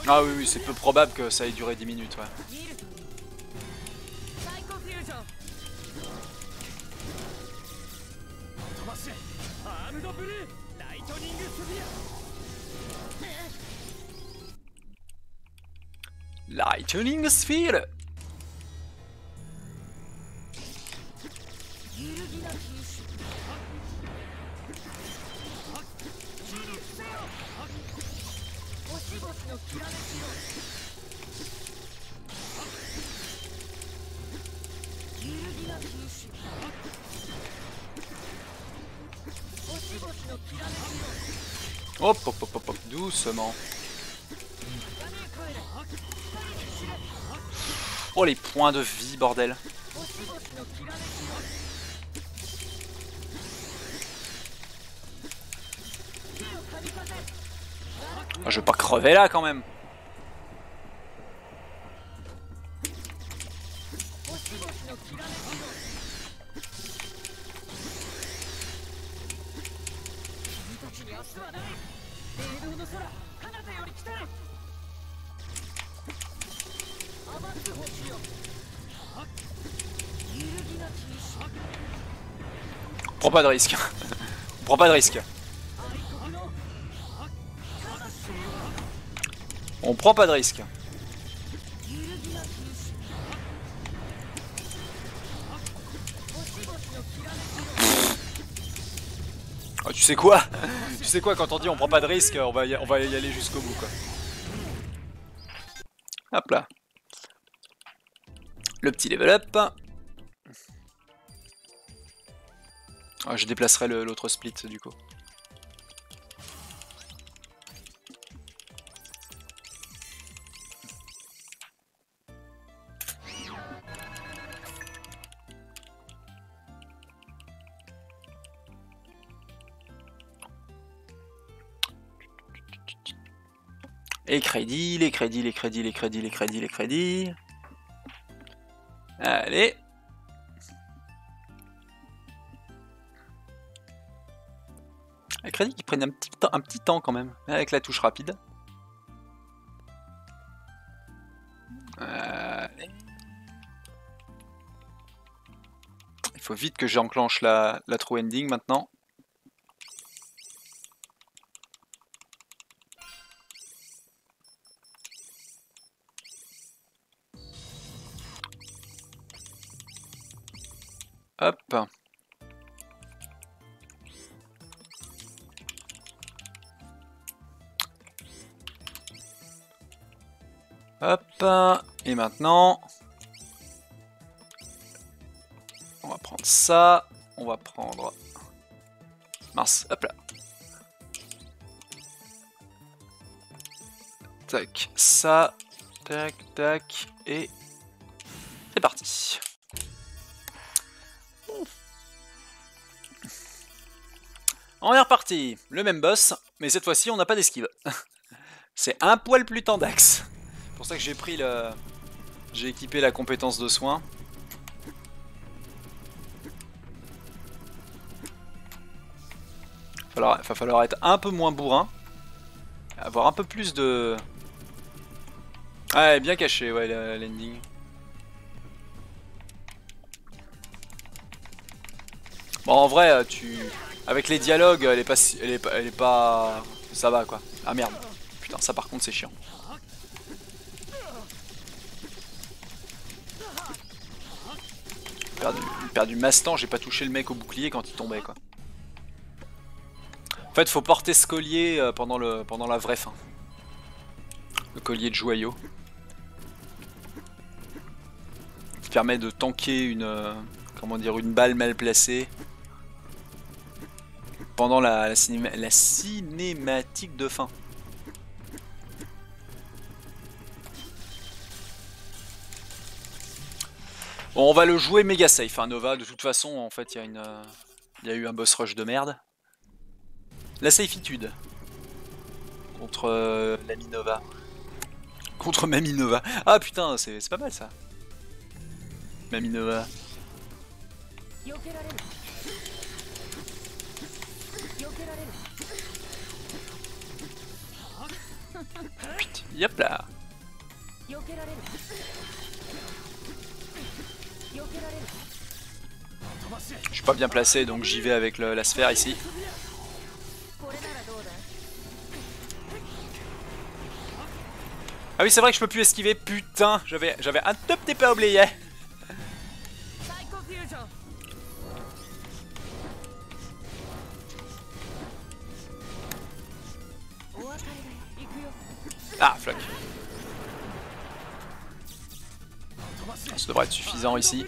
Ah oui, oui, c'est peu probable que ça ait duré 10 minutes, ouais. Lightning Sphere. Hop, hop, hop, hop, hop, doucement. Oh, les points de vie, bordel. Oh, je vais pas crever là quand même. Prends pas de risque. Prends pas de risque. On prend pas de risque. Oh, tu sais quoi? Tu sais quoi, quand on dit on prend pas de risque, on va y aller jusqu'au bout, quoi. Hop là. Le petit level up. Ah, je déplacerai l'autre split du coup. Les crédits, les crédits, les crédits, les crédits, les crédits, les crédits. Allez. Les crédits qui prennent un petit temps quand même, avec la touche rapide. Allez. Il faut vite que j'enclenche la true ending maintenant. Hop. Hop. Et maintenant, on va prendre ça. On va prendre... Mince, hop là. Tac, ça. Tac, tac. Et c'est parti. On est reparti, le même boss, mais cette fois-ci on n'a pas d'esquive. C'est un poil plus tendax. C'est pour ça que j'ai pris le... J'ai équipé la compétence de soin. Il va falloir être un peu moins bourrin. Avoir un peu plus de... Ah, elle est bien cachée, ouais, l'ending. Bon, en vrai, avec les dialogues, elle est pas... Ça va, quoi. Ah merde. Putain, ça par contre, c'est chiant. J'ai perdu Mastan, j'ai pas touché le mec au bouclier quand il tombait, quoi. En fait, faut porter ce collier pendant la vraie fin. Le collier de joyau. Qui permet de tanker comment dire, une balle mal placée. Pendant la cinématique de fin. Bon, on va le jouer méga safe, hein, Nova. De toute façon, en fait, il y a eu un boss rush de merde. La safitude. Contre l'ami Nova. Contre Mamie Nova. Ah putain, c'est pas mal ça. Mamie Nova. Putain, yop là. Je suis pas bien placé donc j'y vais avec la sphère ici. Ah oui c'est vrai que je peux plus esquiver, putain, j'avais un tout petit peu oublié. Ah, floc. Ça devrait être suffisant ici.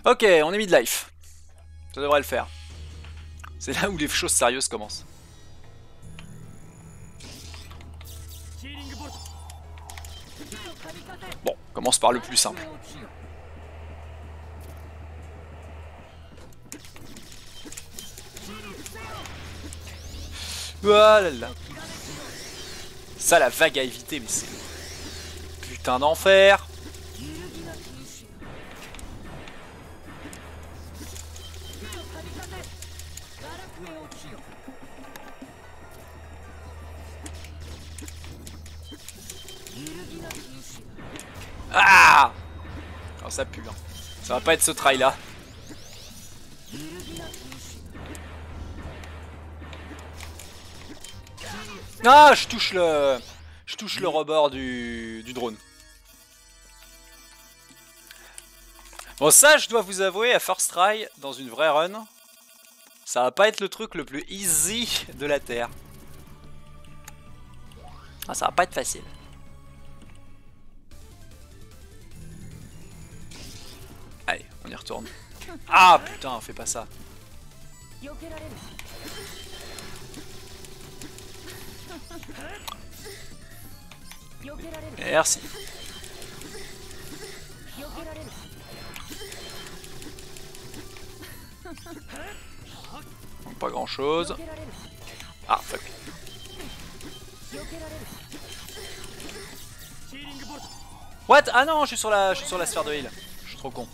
Ok, on est mid-life. Ça devrait le faire. C'est là où les choses sérieuses commencent. Bon, commence par le plus simple. Voilà. Ça, la vague à éviter, mais c'est putain d'enfer. Ah! Oh, ça pue, hein. Ça va pas être ce try là. Ah, je touche le rebord du drone. Bon, ça, je dois vous avouer, à first try, dans une vraie run, ça va pas être le truc le plus easy de la Terre. Ah, ça va pas être facile. Allez, on y retourne. Ah, putain, fais pas ça. Merci. Pas grand chose. Ah, fuck. What? Ah non, je suis sur la sphère de heal. Je suis trop con.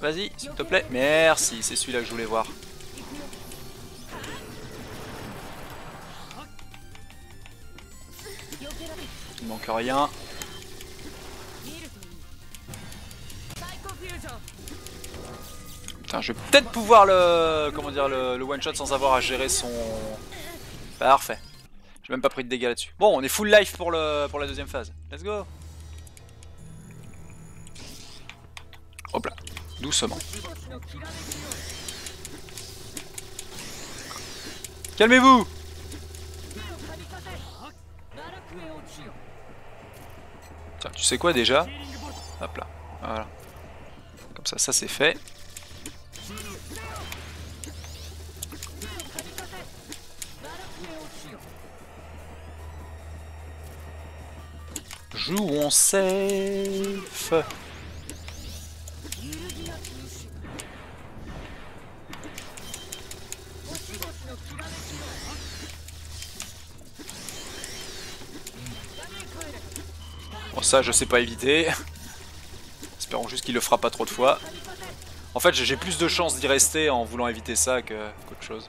Vas-y, s'il te plaît. Merci, c'est celui-là que je voulais voir. Il manque rien. Putain, je vais peut-être pouvoir le... Comment dire, le one-shot sans avoir à gérer son... Parfait. J'ai même pas pris de dégâts là-dessus. Bon, on est full life pour la deuxième phase. Let's go. Hop là, doucement. Calmez-vous. Tiens, tu sais quoi déjà? Hop là, voilà. Comme ça c'est fait. Jouons safe. Bon, ça je sais pas éviter. Espérons juste qu'il le fera pas trop de fois. En fait j'ai plus de chances d'y rester en voulant éviter ça qu'autre chose.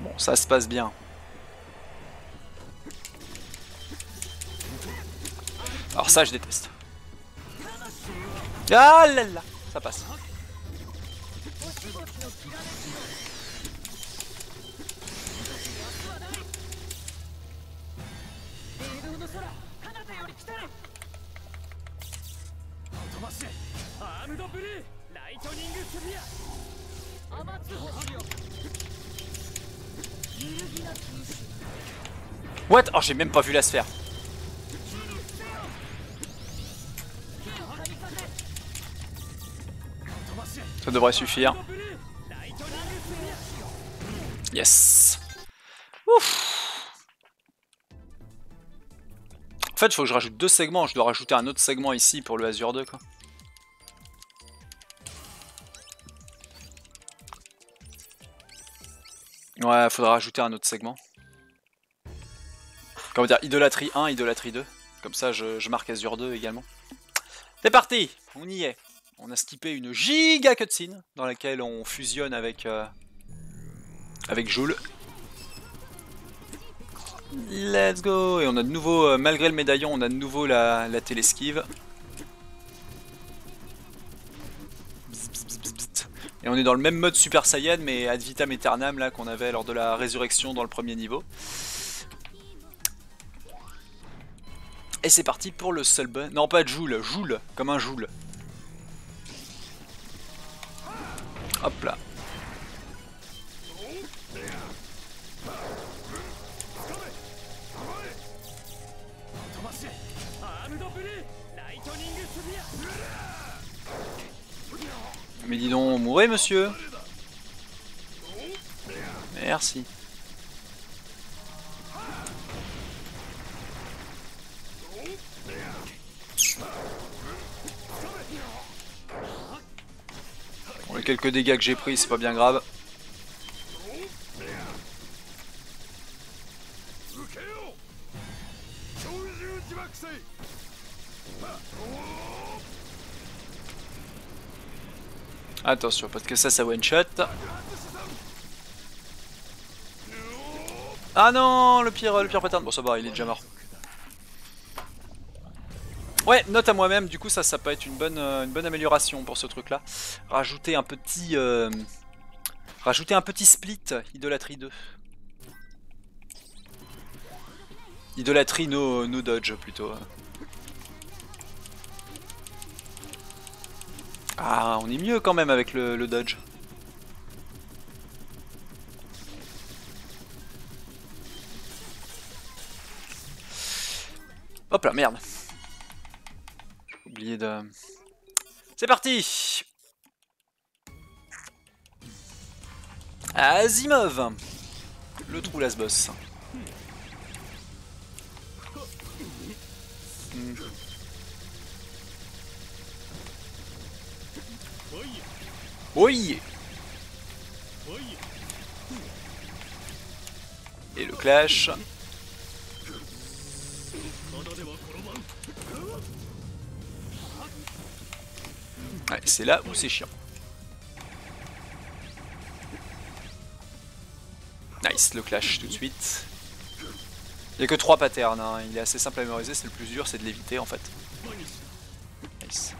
Bon, ça se passe bien. Alors ça je déteste. Ah là là, ça passe. What? Oh, j'ai même pas vu la sphère. Ça devrait suffire. Yes. Ouf. En fait, il faut que je rajoute 2 segments. Je dois rajouter un autre segment ici pour le Azure 2, quoi. Ouais, faudra rajouter un autre segment. Comment dire, idolâtrie 1, idolâtrie 2. Comme ça, je marque Azure 2 également. C'est parti, on y est. On a skippé une giga cutscene dans laquelle on fusionne avec Joule. Let's go. Et on a de nouveau, malgré le médaillon, on a de nouveau la télesquive. Et on est dans le même mode Super Saiyan, mais ad vitam aeternam là qu'on avait lors de la résurrection dans le premier niveau. Et c'est parti pour le seul bon. Non, pas Joule, Joule, comme un Joule. Hop là. Mais dis donc, mourrez monsieur. Merci. Bon, les quelques dégâts que j'ai pris, c'est pas bien grave. Attention, parce que ça one shot. Ah non, le pire pattern. Bon, ça va, il est déjà mort. Ouais, note à moi-même, du coup ça peut être une bonne amélioration pour ce truc là. Rajouter un petit split, idolâtrie 2. Idolâtrie no dodge plutôt. Ah, on est mieux quand même avec le dodge. Hop là, merde. J'ai oublié de... C'est parti! Asimov! Le trou las boss. Oui! Et le clash. Ouais, c'est là où c'est chiant. Nice, le clash tout de suite. Il n'y a que 3 patterns, hein. Il est assez simple à mémoriser, c'est le plus dur, c'est de l'éviter en fait. Nice.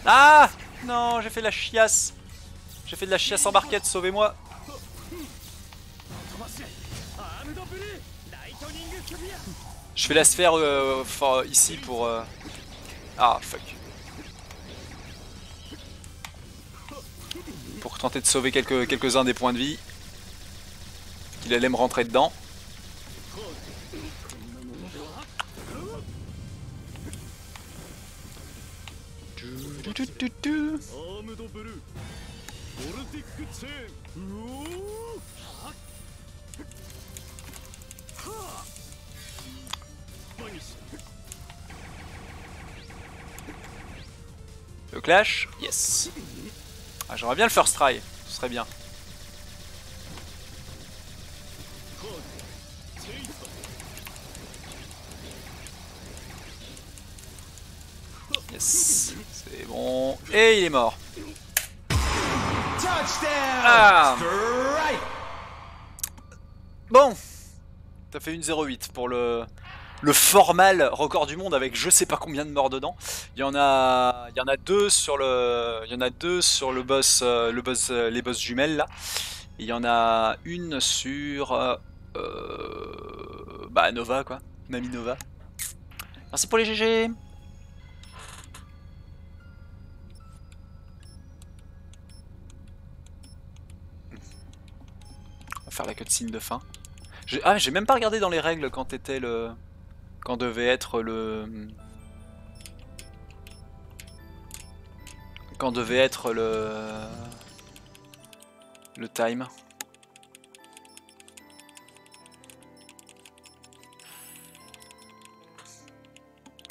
Ah! Non, j'ai fait la chiasse. J'ai fait de la chiasse en barquette, sauvez-moi. Je fais la sphère ici pour... Ah, fuck. Pour tenter de sauver quelques-uns des points de vie. Qu'il allait me rentrer dedans. Le clash, yes. Ah, j'aimerais bien le first try, ce serait bien. Yes, c'est bon. Et il est mort. Ah. Bon, t'as fait une 0,8 pour le formal record du monde avec je sais pas combien de morts dedans. Il y en a 2 sur le boss, les boss jumelles là. Et il y en a une sur bah Nova quoi, Mamie Nova. Merci pour les GG. On va faire la cutscene de fin. J'ai même pas regardé dans les règles quand était le... Quand devait être le... Quand devait être le time.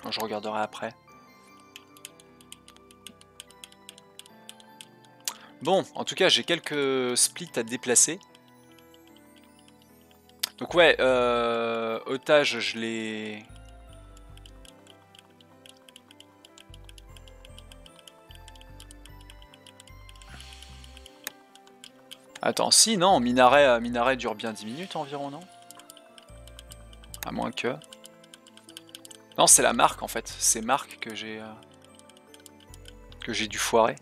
Je regarderai après. Bon, en tout cas, j'ai quelques splits à déplacer. Donc ouais, otage, je l'ai... Attends, si, non, minaret dure bien 10 minutes environ, non? À moins que... Non, c'est la marque en fait. C'est marque que j'ai dû foirer.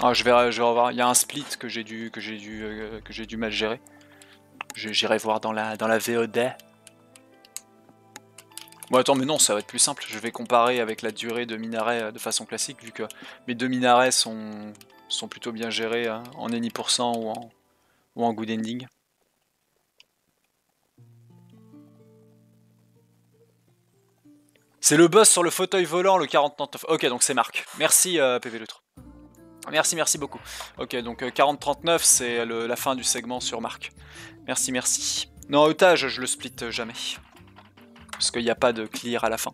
Ah, je vais revoir. Il y a un split que j'ai dû mal gérer. J'irai voir dans la VOD. Bon, attends, mais non, ça va être plus simple. Je vais comparer avec la durée de minaret de façon classique, vu que mes deux minarets sont plutôt bien gérés en any% ou en good ending. C'est le boss sur le fauteuil volant, le 4039. Ok, donc c'est Marc. Merci PV Loutre. Merci beaucoup. Ok, donc 4039, c'est la fin du segment sur Marc. Merci. Non, otage, je le split jamais. Parce qu'il n'y a pas de clear à la fin.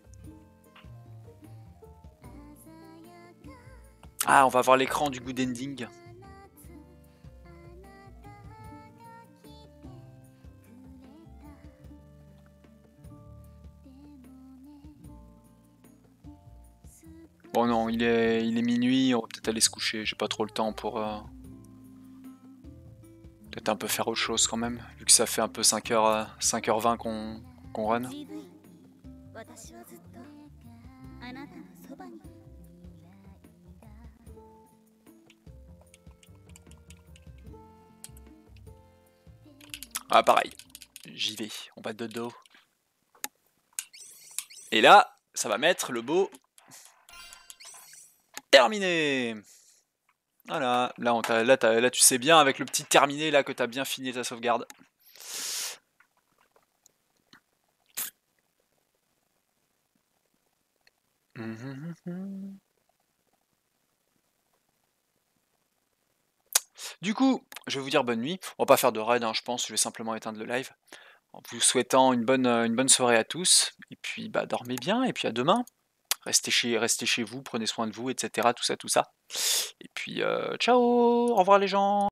Ah, on va voir l'écran du good ending. Bon non, il est minuit, on va peut-être aller se coucher, j'ai pas trop le temps pour... Peut-être un peu faire autre chose quand même, vu que ça fait un peu 5h20 qu'on run. Ah pareil, j'y vais, on va de dos. Et là, ça va mettre le beau... Terminé. Voilà, là tu sais bien avec le petit terminé là que t'as bien fini ta sauvegarde. Du coup, je vais vous dire bonne nuit. On va pas faire de raid, hein, je pense, je vais simplement éteindre le live. En vous souhaitant une bonne soirée à tous. Et puis bah dormez bien, et puis à demain. Restez chez vous, prenez soin de vous, etc. Tout ça. Et puis ciao, au revoir les gens.